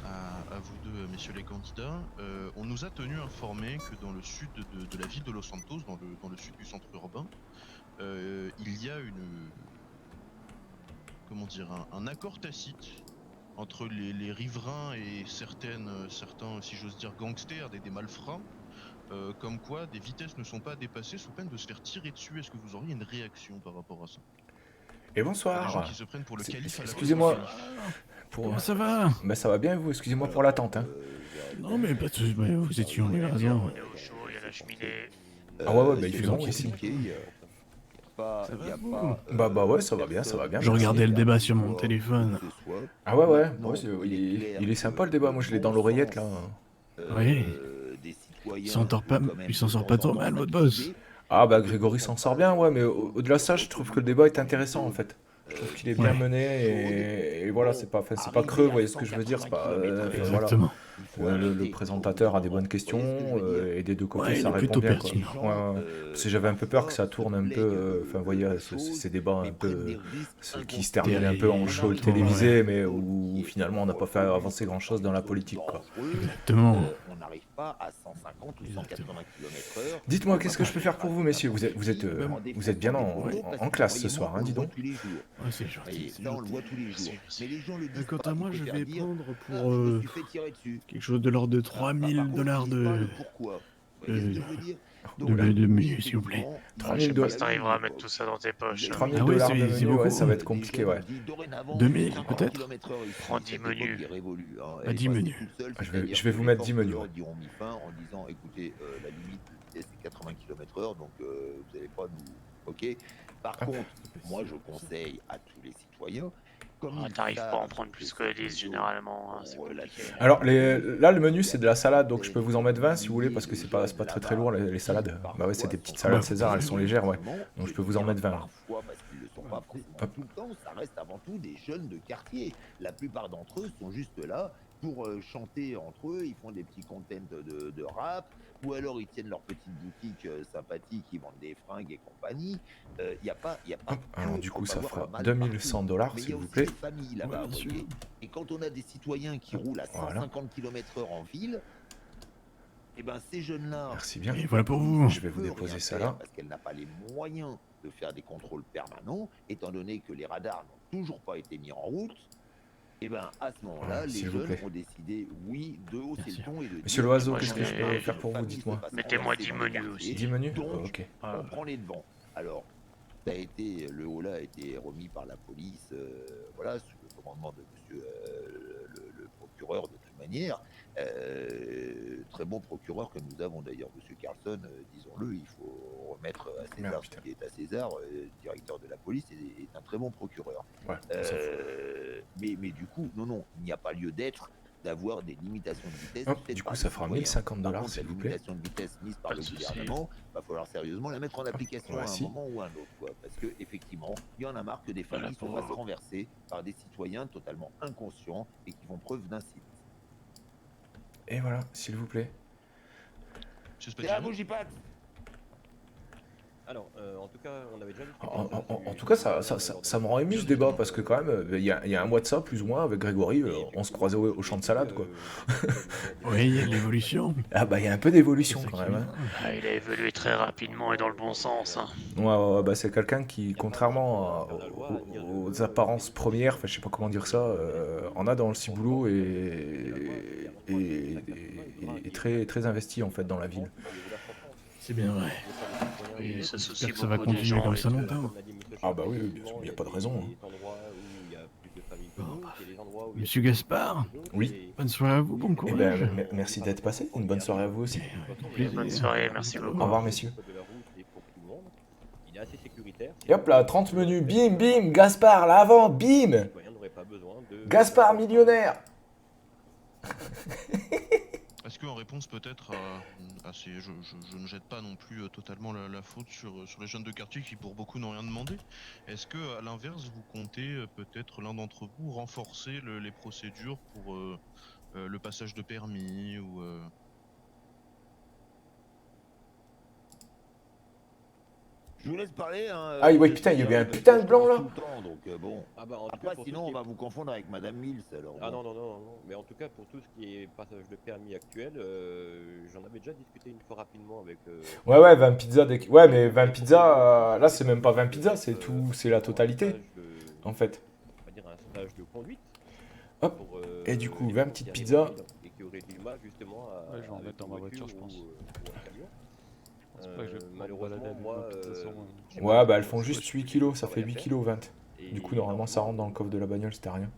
à vous deux, messieurs les candidats. On nous a tenu informés que dans le sud de la ville de Los Santos, dans le sud du centre urbain, il y a un accord tacite entre les riverains et certains, si j'ose dire, gangsters, des malfrats, comme quoi des vitesses ne sont pas dépassées sous peine de se faire tirer dessus. Est-ce que vous auriez une réaction par rapport à ça? Et bonsoir. Des gens qui se prennent pour le calife. Excusez-moi. Comment ça va? Bah ça va bien et vous? Excusez-moi pour l'attente. Hein. Non mais pas de soucis, vous étiez en raison. On est au chaud, il y a la cheminée. Ah ouais, bah il fait bon ici. Bah ouais, ça va bien, ça va bien. Je regardais le débat sur mon téléphone. Ah ouais, il est sympa le débat, moi je l'ai dans l'oreillette là. Oui. Il s'en sort pas trop mal, votre boss. Ah bah Grégory s'en sort bien, ouais, mais au-delà de ça, je trouve que le débat est intéressant en fait. Je trouve qu'il est bien mené et voilà, c'est pas creux, vous voyez ce que je veux dire, c'est pas... Exactement. Voilà. Le présentateur a des bonnes questions et des deux côtés ça répond bien. Quoi. Parce que j'avais un peu peur que ça tourne un peu, enfin vous voyez, ces débats un peu qui se terminent un peu en show télévisé, mais où finalement on n'a pas fait avancer grand chose dans la politique. Quoi. Exactement. On n'arrive pas à 150 ou 180 km/h. Dites-moi, qu'est-ce que je peux faire pour vous, messieurs? Vous êtes bien en classe ce soir, hein, dis donc. Ouais, c'est gentil. Ça, on le voit tous les jours. Mais les gens le disent Quant pas. à moi, je vais prendre pour je me suis fait tirer dessus. quelque chose de l'ordre de $3000 de menus, s'il vous plaît. Je sais pas si t'arriveras à mettre tout ça dans tes poches. 3000 $ de menu, ouais, ça va être compliqué, ouais. 2000 peut-être. Prends 10 menus. 10 menus. Je vais vous mettre 10 menus. En disant, écoutez, la limite c'est 80 km/h, donc vous n'allez pas nous... Ok. Par contre, moi je conseille à tous les citoyens... T'arrives pas à en prendre plus que 10 généralement, hein, c'est compliqué. Alors là le menu c'est de la salade, donc je peux vous en mettre 20 si vous voulez, parce que c'est pas très lourd les salades. Bah ouais, c'est des petites salades César, elles sont légères, ouais. Donc je peux vous en mettre 20. Parfois, parce qu'ils le sont pas forcément tout le temps, ça reste avant tout des jeunes de quartier. La plupart d'entre eux sont juste là pour chanter entre eux, ils font des petits contents de rap, ou alors ils tiennent leur petite boutique sympathique, ils vendent des fringues et compagnie. Y a pas alors du coup ça fera 2100 $, s'il vous plaît. Là-bas, et quand on a des citoyens qui roulent à 150 km/h en ville, et ben ces jeunes-là... Merci bien. Et voilà pour vous. Je vais vous déposer ça là. Parce qu'elle n'a pas les moyens de faire des contrôles permanents, étant donné que les radars n'ont toujours pas été mis en route. Et ben à ce moment-là, les jeunes ont décidé, oui, de hausser le ton et de dire... Monsieur Loiseau, qu'est-ce que je peux faire pour vous, dites-moi? Mettez-moi 10 menus aussi. 10 menus? Donc, ok. on prend les devants. Alors, le haut-là a été remis par la police, voilà, sous le commandement de monsieur le procureur de toute manière. Très bon procureur que nous avons d'ailleurs, Monsieur Carlson, disons-le, il faut remettre à César ce qui est à César. Directeur de la police est un très bon procureur. Ouais, mais du coup, non, il n'y a pas lieu d'être d'avoir des limitations de vitesse. Hop, du coup, ça fera 1050 $, s'il vous plaît. La limitation de vitesse mise par le gouvernement, va falloir sérieusement la mettre en application à un moment ou à un autre, quoi. Parce que effectivement, il y en a marre que des familles se fassent renverser par des citoyens totalement inconscients et qui font preuve d'incite. Et voilà, s'il vous plaît. C'est la bougie-patte. Alors, en tout cas, on avait déjà discuté En tout cas, ça me rend ému ce débat, parce que quand même, il y a un mois de ça, plus ou moins, avec Grégory, on se croisait au champ de salade, quoi. Oui, il y a de l'évolution. Ah bah, il y a un peu d'évolution, quand même. Hein. Ah, il a évolué très rapidement et dans le bon sens. Hein. Ouais, bah c'est quelqu'un qui, contrairement aux apparences premières, enfin je sais pas comment dire ça, en a dans le ciboulot et très, très investi en fait dans la ville. C'est bien vrai. Et ça soucie J'espère que ça va beaucoup des continuer gens comme et ça tout. longtemps. Ah bah oui, il n'y a pas de raison. Monsieur Gaspard, Oui. bonne soirée à vous, bon Eh courage. ben, merci d'être passé, une bonne soirée à vous aussi. Bonne soirée, merci Au beaucoup. revoir messieurs. Il est assez sécuritaire. Et hop là, 30 menus, bim, bim, Gaspard, l'avant, bim. Gaspard millionnaire. Est-ce qu'en réponse peut-être à ces... Je ne jette pas non plus totalement la faute sur les jeunes de quartier qui pour beaucoup n'ont rien demandé. Est-ce que à l'inverse vous comptez peut-être l'un d'entre vous renforcer les procédures pour le passage de permis ou... Je vous laisse parler. Hein, Ah ouais, putain, il y avait un putain de blanc là. Donc bon. Ah bah, en tout Après, cas, sinon, on va vous confondre avec Madame Mills. Alors, Ah bon. non, mais en tout cas, pour tout ce qui est passage de permis actuel, j'en avais déjà discuté une fois rapidement avec... Ouais, 20 pizzas. Ouais, mais 20 pizzas, là c'est même pas 20 pizzas, c'est tout, c'est la totalité, en fait. On va dire un stage de conduite. Hop, pour, et du coup, les 20 gens petites qui pizzas. arrivent et qui auraient du mal justement à... Ouais, je vais en mettre dans ma voiture, je pense. ou un camion. Je pense pas que je vais pouvoir me Malheureusement, balader avec moi... ma pizza sur moi. Ouais, bah elles font juste 8 kilos, ça fait 8 kilos 20. Du coup, normalement, ça rentre dans le coffre de la bagnole, c'était rien.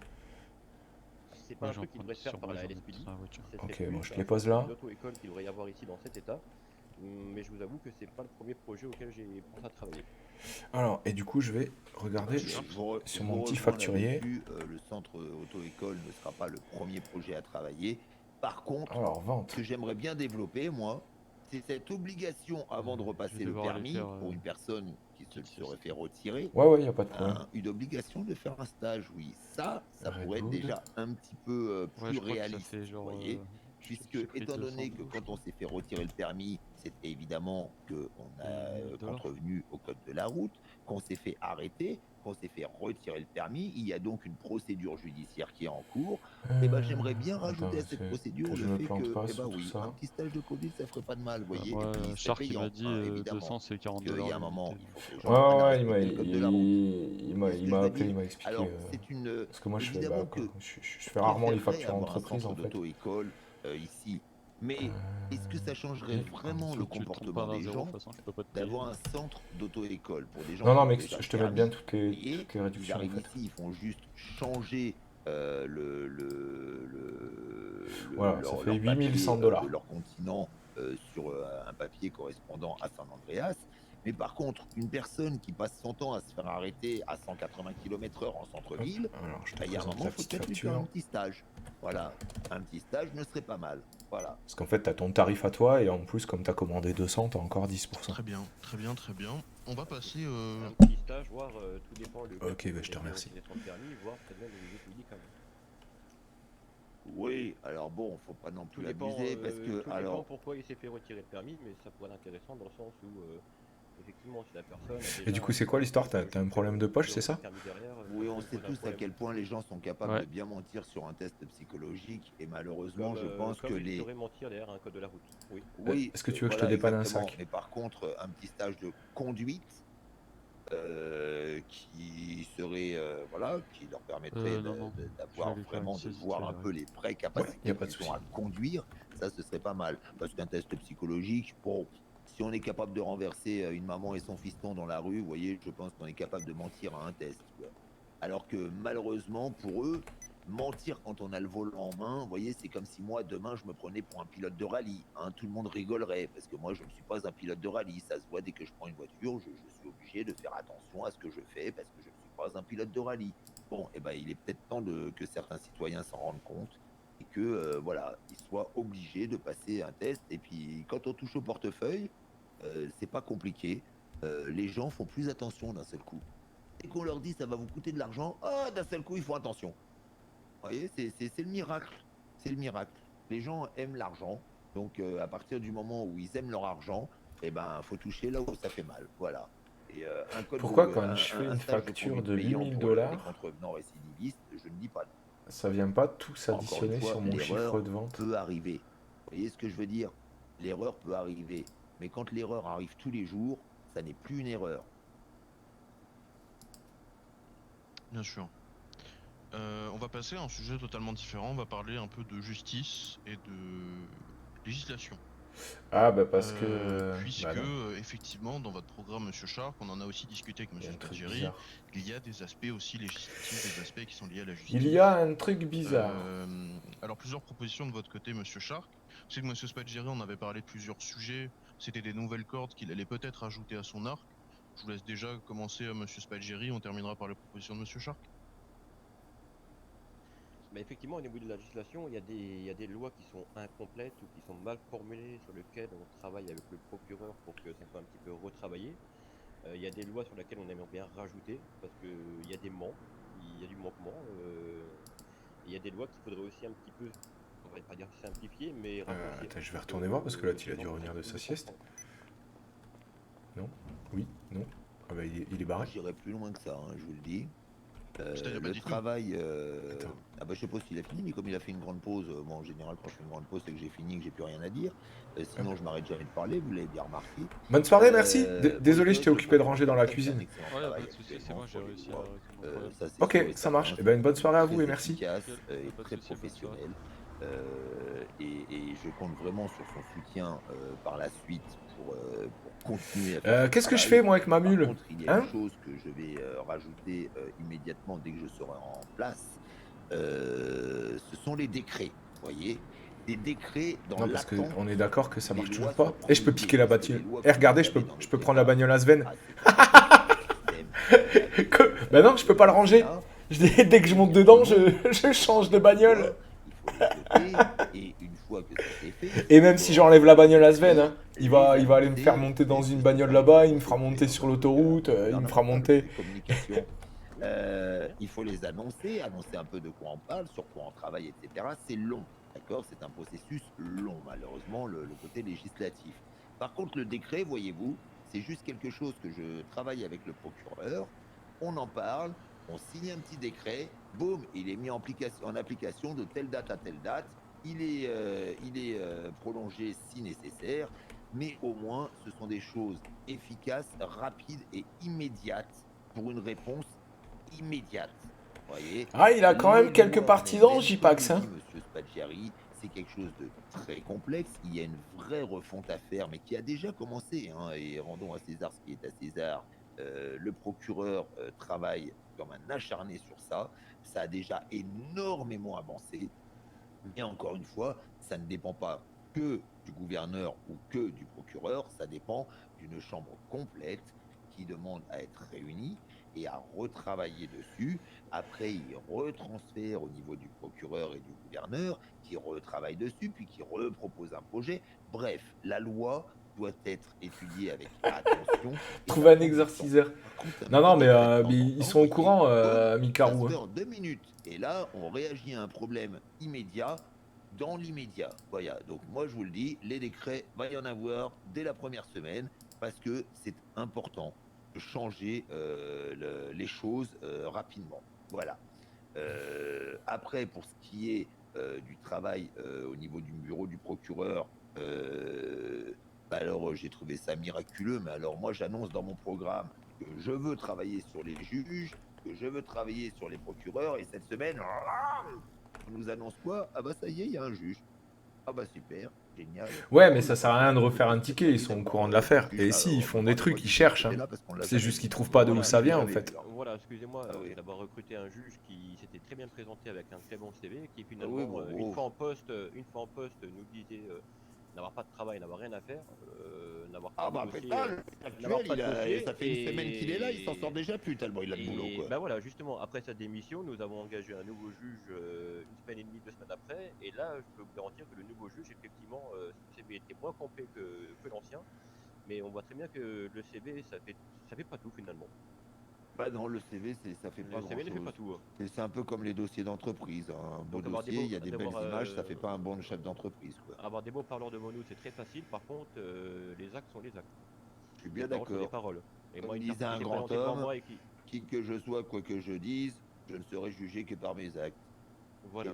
C'est pas Ouais, un j'en truc qui prends devrait se faire sur par moi, la j'en mets LSPD. dans la voiture. Ok, bon, je te les pose là. L'auto-école qu'il devrait y avoir ici dans cet état. Mais je vous avoue que c'est pas le premier projet auquel j'ai pensé à travailler. Alors, et du coup, je vais regarder sur mon petit facturier. Le centre auto-école ne sera pas le premier projet à travailler. Par contre, Alors, vente. ce que j'aimerais bien développer, moi, c'est cette obligation avant de repasser le permis pour une personne qui se serait fait retirer. Ouais, y a pas de problème. Une obligation de faire un stage, oui. Ça Red pourrait être Bull. déjà un petit peu plus Ouais, je crois que ça réaliste, fait genre, vous voyez. Puisque, j'ai pris étant 200 donné que euros, quand on s'est fait retirer le permis, c'est évidemment qu'on a contrevenu au code de la route, qu'on s'est fait arrêter, qu'on s'est fait retirer le permis. Il y a donc une procédure judiciaire qui est en cours. Et ben, j'aimerais bien rajouter à cette procédure je le me fait plante que, pas eh ben sur tout oui, ça. un petit stage de conduite, ça ferait pas de mal, vous voyez. Moi, Et puis, c'est Shark il payant, m'a dit évidemment. 200 c'est 40 Parce qu'il y a un $. moment, il faut que les gens apprennent à Ouais, respecter le code de la route. il m'a appelé, il m'a expliqué. Alors, c'est une... Parce que moi, je fais, évidemment bah, que je fais rarement les factures avoir un entreprises, centre en fait. d'auto-école ici. Mais est-ce que ça changerait vraiment le comportement des gens d'avoir un centre d'auto-école pour des gens Non, qui mais ont déjà je te mets bien toutes les ils réductions. arrivent ici, ils font juste changer Voilà, ça fait leur 8100 papier, $. de leur continent sur un papier correspondant à San Andreas. Mais par contre, une personne qui passe son temps à se faire arrêter à 180 km/h en centre-ville, Alors, je te il y a un présente moment, la il faut petite peut-être lui faire facture. un petit stage. Voilà, un petit stage ne serait pas mal. Voilà. Parce qu'en fait, t'as ton tarif à toi, et en plus, comme t'as commandé 200, t'as encore 10%. Très bien. On va passer... Un petit stage, voir tout dépend le... Ok, bah, je te remercie. Permis, voir peut-être même au niveau médical. Oui, alors bon, faut pas non plus Tout dépend, abuser parce que tout alors dépend pourquoi il s'est fait retirer le permis, mais ça pourrait être intéressant dans le sens où effectivement si la personne a déjà Et du coup, c'est quoi l'histoire? T'as un problème de poche, c'est ça? oui, on sait tous à quel point les gens sont capables de bien mentir sur un test psychologique et malheureusement, je pense que les mentir derrière un code de la route. Oui. oui, Est-ce que tu veux que je te voilà, dépanne un exactement. sac? Mais par contre, un petit stage de conduite qui serait voilà, qui leur permettrait d'avoir vraiment de voir un peu les vraies capacités qu'ils ont à conduire, ça ce serait pas mal. Parce qu'un test psychologique, bon, si on est capable de renverser une maman et son fiston dans la rue, vous voyez, je pense qu'on est capable de mentir à un test, quoi. Alors que malheureusement pour eux, mentir quand on a le volant en main, vous voyez, c'est comme si moi, demain, je me prenais pour un pilote de rallye. Hein, tout le monde rigolerait, parce que moi, je ne suis pas un pilote de rallye. Ça se voit dès que je prends une voiture, je suis obligé de faire attention à ce que je fais, parce que je ne suis pas un pilote de rallye. Bon, et ben, il est peut-être temps que certains citoyens s'en rendent compte, et que, voilà, ils soient obligés de passer un test. Et puis, quand on touche au portefeuille, c'est pas compliqué. Les gens font plus attention d'un seul coup. Dès qu'on leur dit ça va vous coûter de l'argent, d'un seul coup, ils font attention. Vous voyez, c'est le miracle. C'est le miracle. Les gens aiment l'argent. Donc, à partir du moment où ils aiment leur argent, eh ben, faut toucher là où ça fait mal. Voilà. Et, un code Pourquoi quand je fais une facture de 8000 $, contrevenants récidivistes, je ne dis pas non. Ça vient pas tout s'additionner sur mon chiffre de vente? Peut arriver. Vous voyez ce que je veux dire? L'erreur peut arriver. Mais quand l'erreur arrive tous les jours, ça n'est plus une erreur. Bien sûr. On va passer à un sujet totalement différent. On va parler un peu de justice et de législation. Ah bah parce que... Puisque, effectivement, dans votre programme, Monsieur Shark, on en a aussi discuté avec Monsieur Spadgeri, il y a des aspects aussi législatifs, des aspects qui sont liés à la justice. Il y a un truc bizarre. Alors, plusieurs propositions de votre côté, Monsieur Shark. Je sais que Monsieur Spadgeri, on avait parlé de plusieurs sujets. C'était des nouvelles cordes qu'il allait peut-être ajouter à son arc. Je vous laisse déjà commencer à Monsieur Spadgeri, on terminera par les propositions de Monsieur Shark. Mais effectivement, au niveau de la législation, il y a des lois qui sont incomplètes ou qui sont mal formulées, sur lesquelles on travaille avec le procureur pour que ça soit un petit peu retravaillé. Il y a des lois sur lesquelles on aimerait bien rajouter, parce qu'il y a des manques, il y a du manquement. Il y a des lois qu'il faudrait aussi un petit peu, on va pas dire simplifier, mais raccourcir. Attends, je vais retourner voir, parce que là, il a dû revenir de sa sieste. Non? Oui? Non? Ah bah il est barré. J'irai plus loin que ça, hein, je vous le dis. Le travail... Ah bah je sais pas s'il a fini, mais comme il a fait une grande pause, moi en général quand je fais une grande pause c'est que j'ai fini, que j'ai plus rien à dire. Sinon je m'arrête jamais de parler, vous l'avez bien remarqué. Bonne soirée, merci. Désolé, je t'ai occupé de ranger dans la cuisine. Ouais, pas de soucis, c'est bon, j'ai réussi à... Ok, ça marche. Et ben une bonne soirée à vous et merci. Efficace et très professionnel. Et je compte vraiment sur son soutien par la suite pour continuer à faire qu'est-ce que je fais moi avec ma mule? Par contre, il y a une chose que je vais rajouter immédiatement dès que je serai en place, ce sont les décrets, vous voyez, des décrets dans non, parce l'attente. On est d'accord que ça marche toujours pas. Et je peux piquer la bagnole. Et regardez, je peux prendre la bagnole à Sven. Bah non, je peux pas le ranger. Dès que je monte dedans, je change de bagnole. Et une fois que ça c'est fait, et même si j'enlève la bagnole à Sven, hein, il va aller me faire monter dans une bagnole là-bas, il me fera monter sur l'autoroute, il me fera monter. Il faut les annoncer un peu de quoi on parle, sur quoi on travaille, etc. C'est long, d'accord? C'est un processus long, malheureusement, le côté législatif. Par contre, le décret, voyez-vous, c'est juste quelque chose que je travaille avec le procureur, on en parle, on signe un petit décret, boum, il est mis en application de telle date à telle date, il est prolongé si nécessaire, mais au moins ce sont des choses efficaces, rapides et immédiates pour une réponse immédiate. Voyez, ah, il a quand même quelques partisans, JPax. Hein. Monsieur Spadgeri, c'est quelque chose de très complexe. Il y a une vraie refonte à faire, mais qui a déjà commencé. Hein, et rendons à César ce qui est à César. Le procureur travaille comme un acharné sur ça. Ça a déjà énormément avancé. Et encore une fois, ça ne dépend pas que du gouverneur ou que du procureur. Ça dépend d'une chambre complète qui demande à être réunie et à retravailler dessus. Après, il retransfère au niveau du procureur et du gouverneur, qui retravaille dessus, puis qui repropose un projet. Bref, la loi doit être étudiée avec attention. Trouver un exorciseur. Non, mais ils sont au courant, Mikarou. Ça se fait en 2 minutes. Et là, on réagit à un problème immédiat, dans l'immédiat. Voilà, donc moi je vous le dis, les décrets, va y en avoir dès la première semaine, parce que c'est important de changer les choses rapidement. Voilà. Après, pour ce qui est du travail au niveau du bureau du procureur, alors j'ai trouvé ça miraculeux, mais alors moi j'annonce dans mon programme que je veux travailler sur les juges, que je veux travailler sur les procureurs, et cette semaine, on nous annonce quoi? Ah bah ça y est, il y a un juge. Ah bah super, génial. Ouais, mais ça sert à rien de refaire un ticket, ils sont au courant de l'affaire. Et si, ils font des trucs, ils cherchent. Hein. C'est juste qu'ils trouvent pas d'où ça vient en fait. Voilà, excusez-moi d'avoir recruté un juge qui s'était très bien présenté avec un très bon CV, qui finalement, une fois en poste, nous disait n'avoir pas de travail, n'avoir rien à faire, n'avoir pas de dossier. Ça fait une semaine qu'il est là, il s'en sort déjà plus tellement il a de boulot. Quoi. Bah voilà, justement, après sa démission, nous avons engagé un nouveau juge une semaine et demie, 2 semaines après, et là, je peux vous garantir que le nouveau juge, effectivement, son CV était moins complet que l'ancien, mais on voit très bien que le CV, ça fait pas tout finalement. Bah non, le CV, ça fait pas grand-chose. Fait pas tout. C'est un peu comme les dossiers d'entreprise. Un beau dossier, il y a des belles images, ça fait pas un bon chef d'entreprise. Avoir des beaux parleurs devant nous, c'est très facile. Par contre, les actes sont les actes. Je suis bien d'accord. Les paroles. Et moi, il disait un grand homme, qui que je sois, quoi que je dise, je ne serai jugé que par mes actes. Voilà.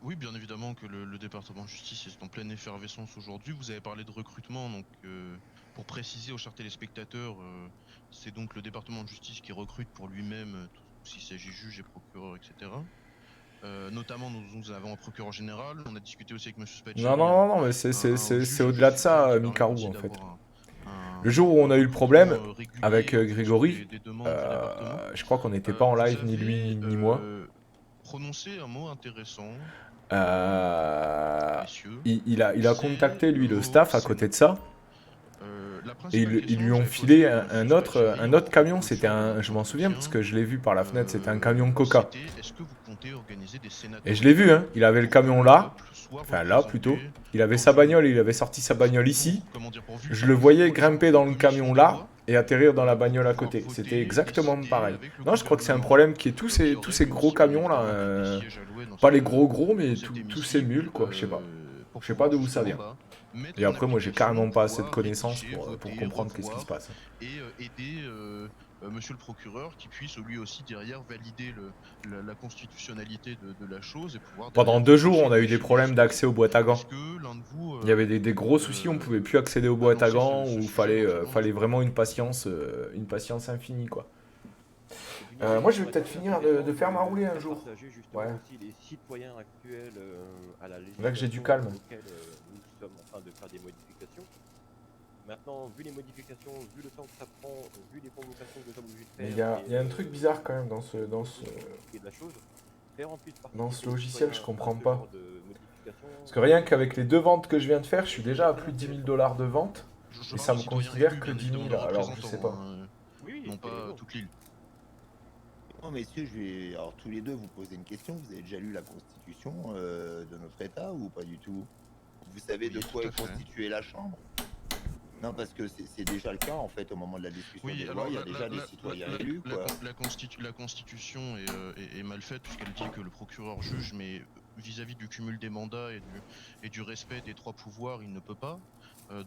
Oui, bien évidemment que le département de justice est en pleine effervescence aujourd'hui. Vous avez parlé de recrutement, donc pour préciser aux chers téléspectateurs, c'est donc le département de justice qui recrute pour lui-même, s'il s'agit juge et procureur, etc. Notamment, nous avons un procureur général, on a discuté aussi avec M. Spatchi. Non, mais c'est au-delà de ça, Mikarou, en fait. Le jour où on a eu le problème avec Grégory, je crois qu'on n'était pas en live, ni lui, ni moi. Prononcer un mot intéressant. Il a contacté, lui, le staff à côté de ça. Et ils lui ont filé un autre camion, c'était un... Je m'en souviens parce que je l'ai vu par la fenêtre, c'était un camion Coca. Et je l'ai vu, hein, il avait le camion là, enfin là plutôt. Il avait sa bagnole, il avait sorti sa bagnole ici. Je le voyais grimper dans le camion là et atterrir dans la bagnole à côté. C'était exactement pareil. Non, je crois que c'est un problème qui est tous ces gros camions là. Pas les gros, mais tous ces mules quoi, je sais pas. Je sais pas d'où ça vient. Et après, moi, j'ai carrément pas assez de connaissances pour comprendre qu'est-ce qui se passe. Et aider monsieur le procureur qui puisse lui aussi derrière valider la constitutionnalité de la chose et pouvoir... Pendant 2 jours, on a eu des problèmes d'accès aux boîtes à gants. Il y avait des gros soucis, on pouvait plus accéder aux boîtes à gants, où il fallait vraiment une patience infinie, quoi. Moi, je vais peut-être finir de faire ma roulée un jour. Ouais. Là que j'ai du calme. Nous sommes en train de faire des modifications. Maintenant, vu les modifications, vu le temps que ça prend, vu les convocations que nous sommes obligés de faire... Il y a un truc bizarre quand même dans ce logiciel, je comprends pas. Parce que rien qu'avec les 2 ventes que je viens de faire, je suis déjà à plus de 10 000 $ de vente. Et ça me considère que 10 000, alors je sais pas. Non pas toute l'île. Non, messieurs, je vais alors tous les deux vous poser une question. Vous avez déjà lu la constitution de notre État ou pas du tout? Vous savez de quoi est constituée la Chambre? Non, parce que c'est déjà le cas en fait au moment de la discussion des lois, il y a déjà des citoyens élus. La constitution est mal faite puisqu'elle dit que le procureur juge, mais vis-à-vis du cumul des mandats et du respect des 3 pouvoirs, il ne peut pas.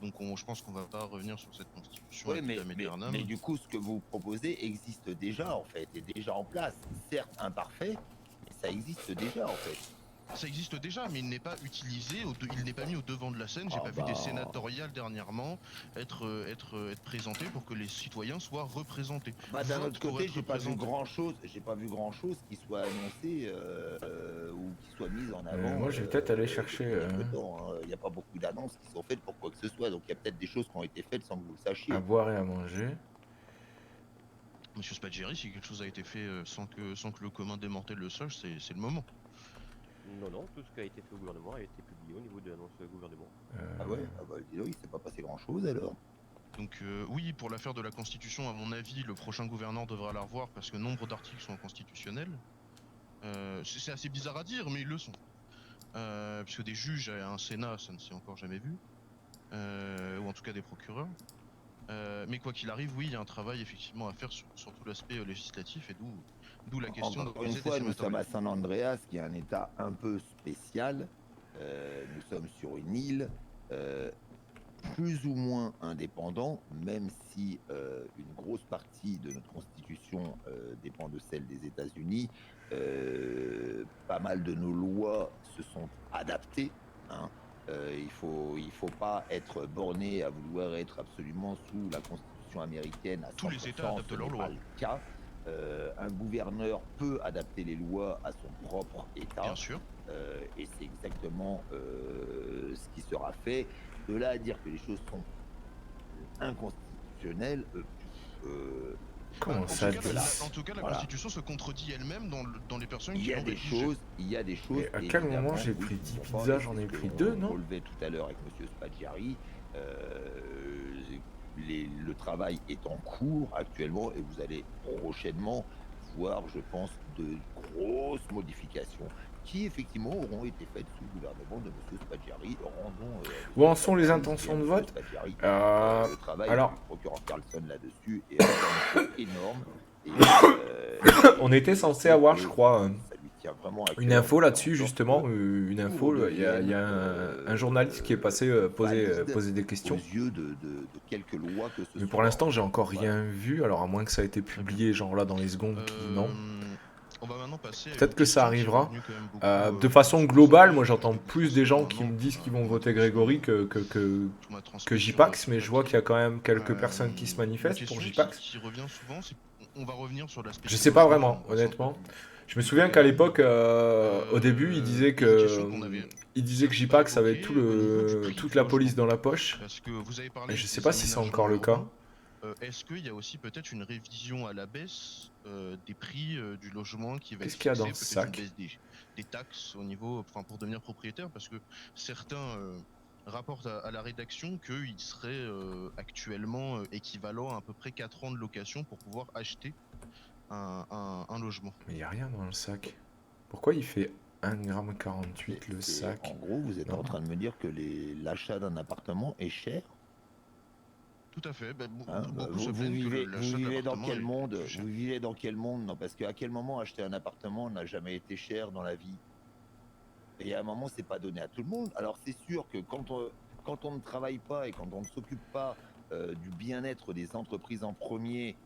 Donc je pense qu'on va pas revenir sur cette constitution. Oui, mais du coup, ce que vous proposez existe déjà en fait, est déjà en place. Certes imparfait, mais ça existe déjà en fait. Ça existe déjà, mais il n'est pas utilisé, il n'est pas mis au devant de la scène. J'ai pas vu des sénatoriales dernièrement être présentées pour que les citoyens soient représentés. D'un autre côté, j'ai pas vu grand chose qui soit annoncé ou qui soit mis en avant. Moi, je vais peut-être aller chercher. Il n'y a pas beaucoup d'annonces qui sont faites pour quoi que ce soit, donc il y a peut-être des choses qui ont été faites sans que vous le sachiez. À boire et à manger. Monsieur Spatgeri, si quelque chose a été fait sans que le commun des mortels le sache, c'est le moment. Non, tout ce qui a été fait au gouvernement a été publié au niveau de l'annonce gouvernement. Ah ouais, dis donc, il s'est pas passé grand chose alors. Donc oui, pour l'affaire de la Constitution, à mon avis, le prochain gouverneur devra la revoir parce que nombre d'articles sont inconstitutionnels. C'est assez bizarre à dire, mais ils le sont. Puisque des juges à un Sénat, ça ne s'est encore jamais vu. Ou en tout cas des procureurs. Mais quoi qu'il arrive, oui, il y a un travail effectivement à faire sur tout l'aspect législatif et d'où la question... Encore une fois, nous sommes à San Andreas, qui est un état un peu spécial. Nous sommes sur une île plus ou moins indépendant, même si une grosse partie de notre constitution dépend de celle des États-Unis. Pas mal de nos lois se sont adaptées. Hein. Il faut pas être borné à vouloir être absolument sous la constitution américaine à 100%. Tous les États adaptent leurs lois. Le cas. un gouverneur peut adapter les lois à son propre État. Bien sûr. Et c'est exactement ce qui sera fait. De là à dire que les choses sont inconstitutionnelles, comment ça en tout cas, la Constitution se contredit elle-même dans les personnes qui l'ont rédigée. Il y a des choses. Et à quel moment j'ai pris 10 pizzas? J'en ai pris 2, non? On relevait tout à l'heure avec M. Spaggiari. Le travail est en cours actuellement et vous allez prochainement voir, je pense, de grosses modifications qui effectivement auront été faites sous le gouvernement de M. Spaggiari. Où en sont les intentions de vote? Le travail alors, du procureur Carlson là-dessus est énorme. Et, on était censé avoir, je crois, une info là-dessus, justement. Une info, il y a un journaliste qui est passé poser des questions. Mais pour l'instant, j'ai encore rien vu. Alors, à moins que ça ait été publié, genre là, dans les secondes qui... Non. On va maintenant passer peut-être que ça arrivera. De façon globale, moi j'entends plus des gens qui me disent qu'ils vont voter Grégory que JPAX, mais je vois qu'il y a quand même quelques personnes qui se manifestent pour JPAX. Je sais pas vraiment, honnêtement. Je me souviens qu'à l'époque, au début, il disait que JPAX avait toute la police dans la poche. Et je sais pas si c'est encore le cas. Est-ce qu'il y a aussi peut-être une révision à la baisse des prix du logement qui va Qu'est-ce qu'il y a dans ce sac? Des taxes au niveau, enfin pour devenir propriétaire, parce que certains rapportent à la rédaction qu'il serait actuellement équivalent à peu près 4 ans de location pour pouvoir acheter un logement. Mais il n'y a rien dans le sac. Pourquoi il fait 1,48 g le sac? En gros, vous êtes en train de me dire que l'achat d'un appartement est cher? Tout à fait. Vous vivez dans quel monde? Vous vivez dans quel monde? Non, parce qu'à quel moment acheter un appartement n'a jamais été cher dans la vie? Et à un moment, c'est pas donné à tout le monde. Alors c'est sûr que quand on ne travaille pas et quand on ne s'occupe pas du bien-être des entreprises en premier,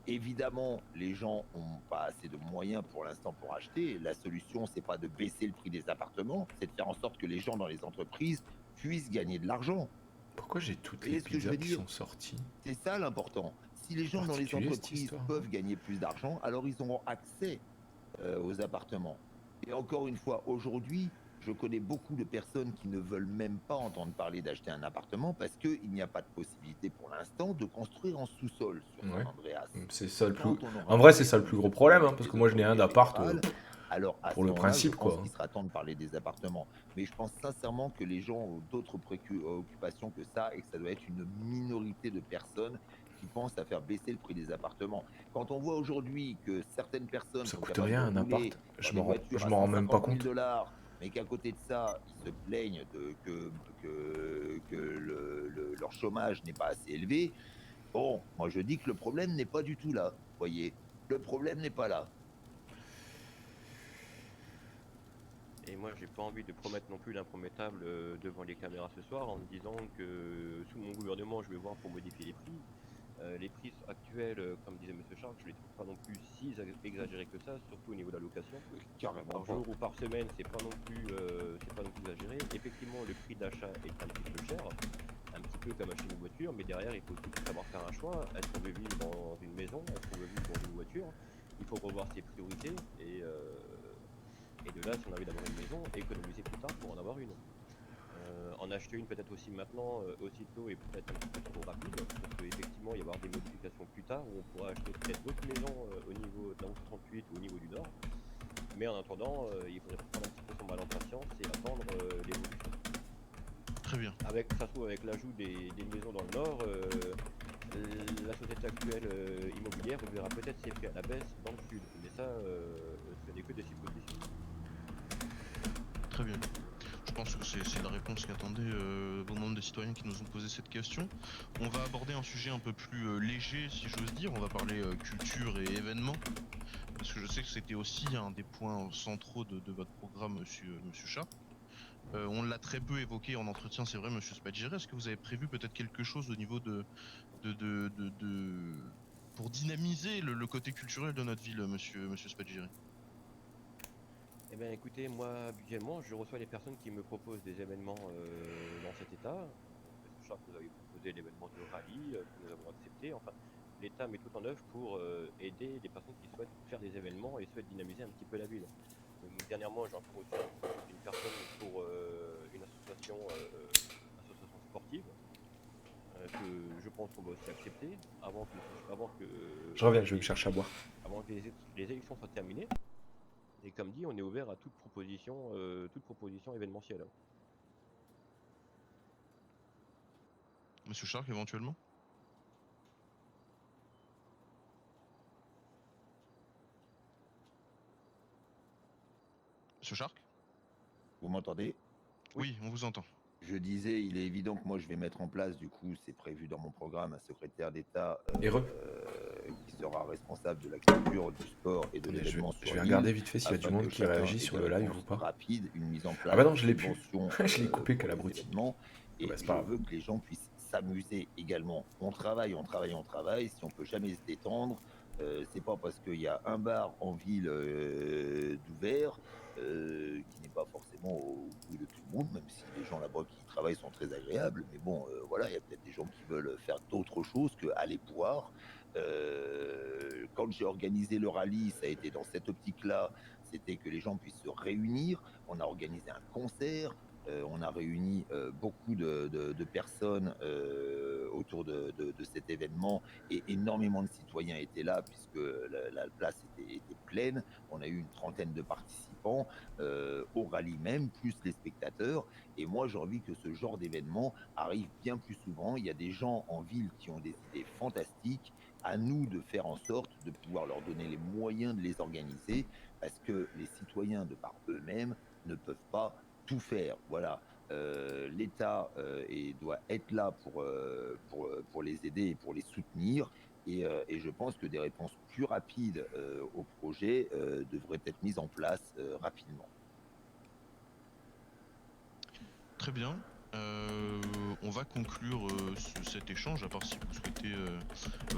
évidemment, les gens n'ont pas assez de moyens pour l'instant pour acheter. La solution, c'est pas de baisser le prix des appartements, c'est de faire en sorte que les gens dans les entreprises puissent gagner de l'argent. Pourquoi j'ai toutes les pizzas qui sont sorties? C'est ça l'important. Si les gens dans les entreprises peuvent gagner plus d'argent, alors ils auront accès aux appartements. Et encore une fois, aujourd'hui, je connais beaucoup de personnes qui ne veulent même pas entendre parler d'acheter un appartement parce qu'il n'y a pas de possibilité pour l'instant de construire en sous-sol sur San Andreas. C'est ça le plus... En vrai, c'est ça le plus gros problème, hein, parce que moi je n'ai un d'appart alors, pour le principe, quoi. Il sera temps de parler des appartements. Mais je pense sincèrement que les gens ont d'autres préoccupations que ça et que ça doit être une minorité de personnes qui pensent à faire baisser le prix des appartements. Quand on voit aujourd'hui que certaines personnes... Ça coûte rien un appart, je m'en rends même pas compte. Mais qu'à côté de ça, ils se plaignent que leur chômage n'est pas assez élevé. Bon, moi je dis que le problème n'est pas du tout là, voyez. Le problème n'est pas là. Et moi, j'ai pas envie de promettre non plus l'impromettable devant les caméras ce soir en me disant que sous mon gouvernement, je vais voir pour modifier les prix. Les prix actuels, comme disait M. Charles, je les trouve pas non plus si exagérés que ça, surtout au niveau de la location. Par jour ou par semaine, c'est pas non plus exagéré. Effectivement, le prix d'achat est un petit peu cher, un petit peu comme acheter une voiture, mais derrière, il faut tout savoir faire un choix. Est-ce qu'on veut vivre dans une maison? Est-ce qu'on veut vivre dans une voiture? Il faut revoir ses priorités et de là, si on a envie d'avoir une maison, économiser plus tard pour en avoir une. En acheter une peut-être aussi maintenant, aussitôt, et peut-être un petit peu trop rapide, parce qu'effectivement, il va y avoir des modifications plus tard où on pourra acheter peut-être d'autres maisons au niveau de la route 38 ou au niveau du Nord. Mais en attendant, il faudrait prendre un petit peu son mal en patience et attendre l'évolution. Très bien. Ça se trouve, avec l'ajout des maisons dans le Nord, la société actuelle immobilière verra peut-être ses prix à la baisse dans le Sud. Mais ça, ce n'est que des suppositions. Très bien. Je pense que c'est la réponse qu'attendaient bon nombre de citoyens qui nous ont posé cette question. On va aborder un sujet un peu plus léger, si j'ose dire. On va parler culture et événements. Parce que je sais que c'était aussi un des points centraux de votre programme, monsieur Chat. On l'a très peu évoqué en entretien, c'est vrai, monsieur Spaggiari. Est-ce que vous avez prévu peut-être quelque chose au niveau pour dynamiser le côté culturel de notre ville, monsieur Spaggiari? Eh bien écoutez, moi habituellement je reçois les personnes qui me proposent des événements dans cet état. Je crois que vous avez proposé l'événement de rallye que nous avons accepté. Enfin, l'État met tout en œuvre pour aider les personnes qui souhaitent faire des événements et souhaitent dynamiser un petit peu la ville. Donc, dernièrement, j'ai encore reçu une personne pour une association sportive que je pense qu'on va aussi accepter avant que Je reviens, je vais me chercher à boire. Avant que les élections soient terminées. Et comme dit, on est ouvert à toute proposition événementielle. Monsieur Shark, éventuellement? Monsieur Shark? Vous m'entendez? Oui, on vous entend. Je disais, il est évident que moi je vais mettre en place, du coup, c'est prévu dans mon programme, un secrétaire d'État qui sera responsable de la culture, du sport et de l'événement sur l'île. Je vais regarder vite fait s'il y a du monde qui réagit sur le live ou pas. Rapide, une mise en place. Ah bah non, je l'ai plus. Je l'ai coupé qu'à l'abruti. Et je veux que les gens puissent s'amuser également. On travaille. Si on peut jamais se détendre, c'est pas parce qu'il y a un bar en ville d'ouvert qui n'est pas forcément au goût de tout le monde, même si les gens là-bas qui travaillent sont très agréables. Mais bon, voilà, il y a peut-être des gens qui veulent faire d'autres choses qu'aller boire. Quand j'ai organisé le rallye, ça a été dans cette optique-là, c'était que les gens puissent se réunir. On a organisé un concert. On a réuni beaucoup de personnes autour de cet événement et énormément de citoyens étaient là puisque la place était pleine. On a eu une trentaine de participants au rallye même, plus les spectateurs. Et moi, j'ai envie que ce genre d'événement arrive bien plus souvent. Il y a des gens en ville qui ont des idées fantastiques. À nous de faire en sorte de pouvoir leur donner les moyens de les organiser parce que les citoyens, de par eux-mêmes, ne peuvent pas tout faire. Voilà. L'État doit être là pour les aider et pour les soutenir. Et je pense que des réponses plus rapides au projet devraient être mises en place rapidement. Très bien. On va conclure cet échange, à part si vous souhaitez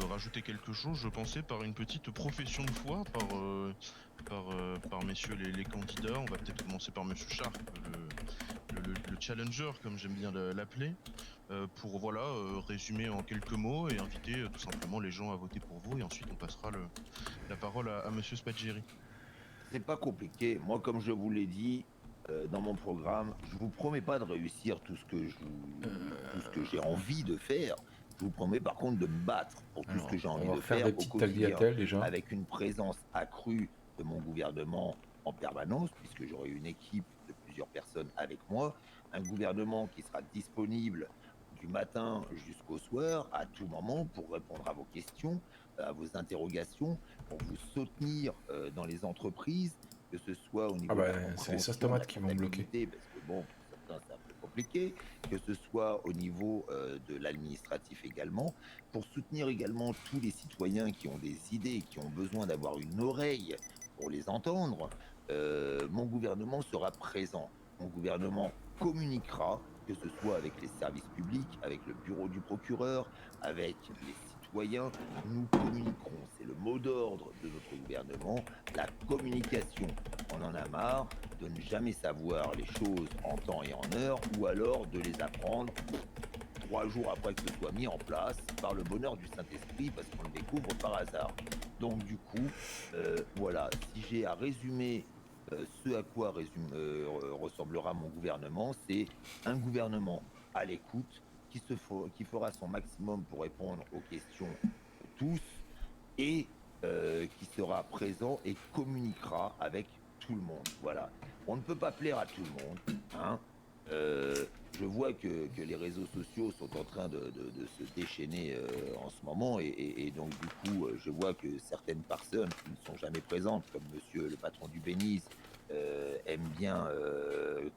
rajouter quelque chose. Je pensais par une petite profession de foi, par messieurs les candidats. On va peut-être commencer par monsieur Shark, le challenger, comme j'aime bien l'appeler, pour résumer en quelques mots et inviter tout simplement les gens à voter pour vous. Et ensuite, on passera la parole à monsieur Spaggieri. C'est pas compliqué. Moi, comme je vous l'ai dit, dans mon programme, je vous promets pas de réussir tout ce que j'ai envie de faire. Je vous promets par contre de me battre pour tout ce que j'ai envie de faire au quotidien, avec une présence accrue de mon gouvernement en permanence, puisque j'aurai une équipe de plusieurs personnes avec moi, un gouvernement qui sera disponible du matin jusqu'au soir, à tout moment, pour répondre à vos questions, à vos interrogations, pour vous soutenir dans les entreprises, que ce soit au niveau de la c'est les sauces tomates qui vont bloquer. Parce que bon, pour certains, c'est un peu compliqué, que ce soit au niveau de l'administratif également, pour soutenir également tous les citoyens qui ont des idées, qui ont besoin d'avoir une oreille pour les entendre. Mon gouvernement sera présent. Mon gouvernement communiquera, que ce soit avec les services publics, avec le bureau du procureur, avec les citoyens, nous communiquerons. C'est le mot d'ordre de notre gouvernement, la communication. On en a marre de ne jamais savoir les choses en temps et en heure, ou alors de les apprendre 3 jours après que ce soit mis en place, par le bonheur du Saint-Esprit, parce qu'on le découvre par hasard. Donc du coup, voilà, si j'ai à résumer ce à quoi ressemblera mon gouvernement, c'est un gouvernement à l'écoute, qui fera son maximum pour répondre aux questions de tous et qui sera présent et communiquera avec tout le monde. Voilà. On ne peut pas plaire à tout le monde. Hein. Je vois que les réseaux sociaux sont en train de se déchaîner en ce moment et donc du coup je vois que certaines personnes qui ne sont jamais présentes, comme monsieur le patron du Béniz, aiment bien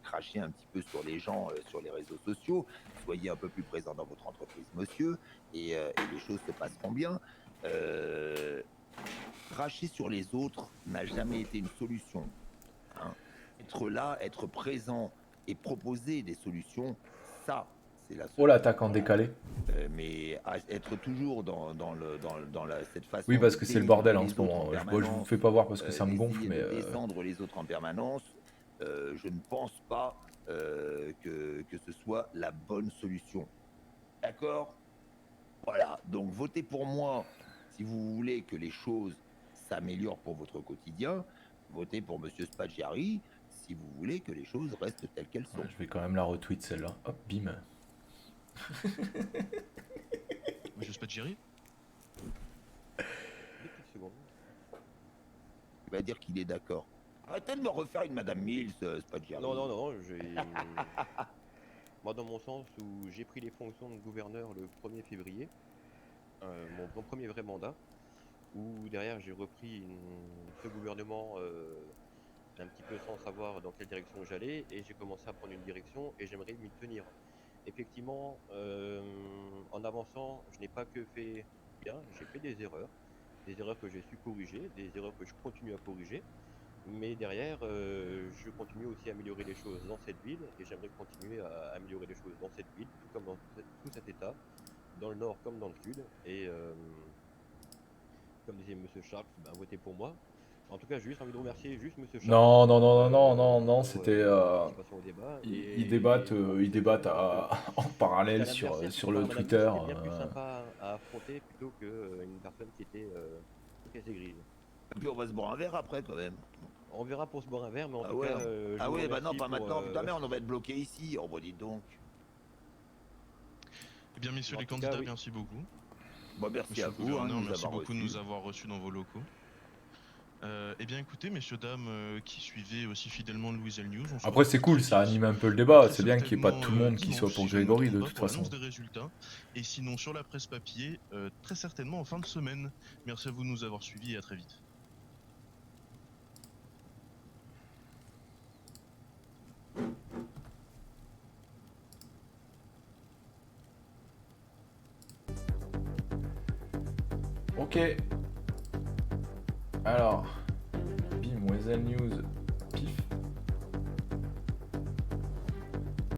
cracher un petit peu sur les gens sur les réseaux sociaux. Soyez un peu plus présent dans votre entreprise, monsieur, et les choses se passeront bien. Cracher sur les autres n'a jamais été une solution. Hein. Être là, être présent et proposer des solutions, ça, c'est la solution. Oh, l'attaque en décalé. Mais être toujours dans cette façon... Oui, parce que c'est le bordel en ce moment. Je vous fais pas voir parce que ça me gonfle, mais... Descendre les autres en permanence, je ne pense pas que ce soit la bonne solution. D'accord ? Voilà, donc votez pour moi Si vous voulez que les choses s'améliorent pour votre quotidien, votez pour Monsieur Spaggiari. Si vous voulez que les choses restent telles qu'elles sont. Je vais quand même la retweet celle-là. Hop, bim. Monsieur Spaggiari? Il va dire qu'il est d'accord. Arrêtez de me refaire une Madame Mills, Spaggiari. Non, moi dans mon sens où j'ai pris les fonctions de gouverneur le 1er février, mon premier vrai mandat, où derrière j'ai repris ce gouvernement un petit peu sans savoir dans quelle direction j'allais, et j'ai commencé à prendre une direction et j'aimerais m'y tenir. Effectivement, en avançant, je n'ai pas que fait bien, j'ai fait des erreurs que j'ai su corriger, des erreurs que je continue à corriger, mais derrière, je continue aussi à améliorer les choses dans cette ville, et j'aimerais continuer à améliorer les choses dans cette ville, tout comme dans tout cet état, dans le nord comme dans le sud, et comme disait Monsieur Sharks, votez pour moi. En tout cas, j'ai juste envie de remercier Monsieur Sharks. Non, c'était... Ils débattent en parallèle sur le Twitter. C'était bien plus sympa à affronter plutôt qu'une personne qui était assez grise. Et puis on va se boire un verre après quand même. On verra pour se boire un verre, mais en tout cas... ah ouais, bah non, pas maintenant, putain merde, on va être bloqué ici. Oh bah dites donc. Eh bien messieurs les candidats, merci beaucoup. Bon, merci Monsieur à vous. Merci beaucoup de nous avoir reçus dans vos locaux. Eh bien écoutez, messieurs, dames qui suivaient aussi fidèlement Louiselle News. Après c'est cool, ça anime un peu le débat, c'est bien qu'il n'y ait pas tout le monde qui soit pour Grégory de toute façon. Des résultats. Et sinon sur la presse papier, très certainement en fin de semaine. Merci à vous de nous avoir suivis et à très vite. Ok. Alors, bim, Weasel News.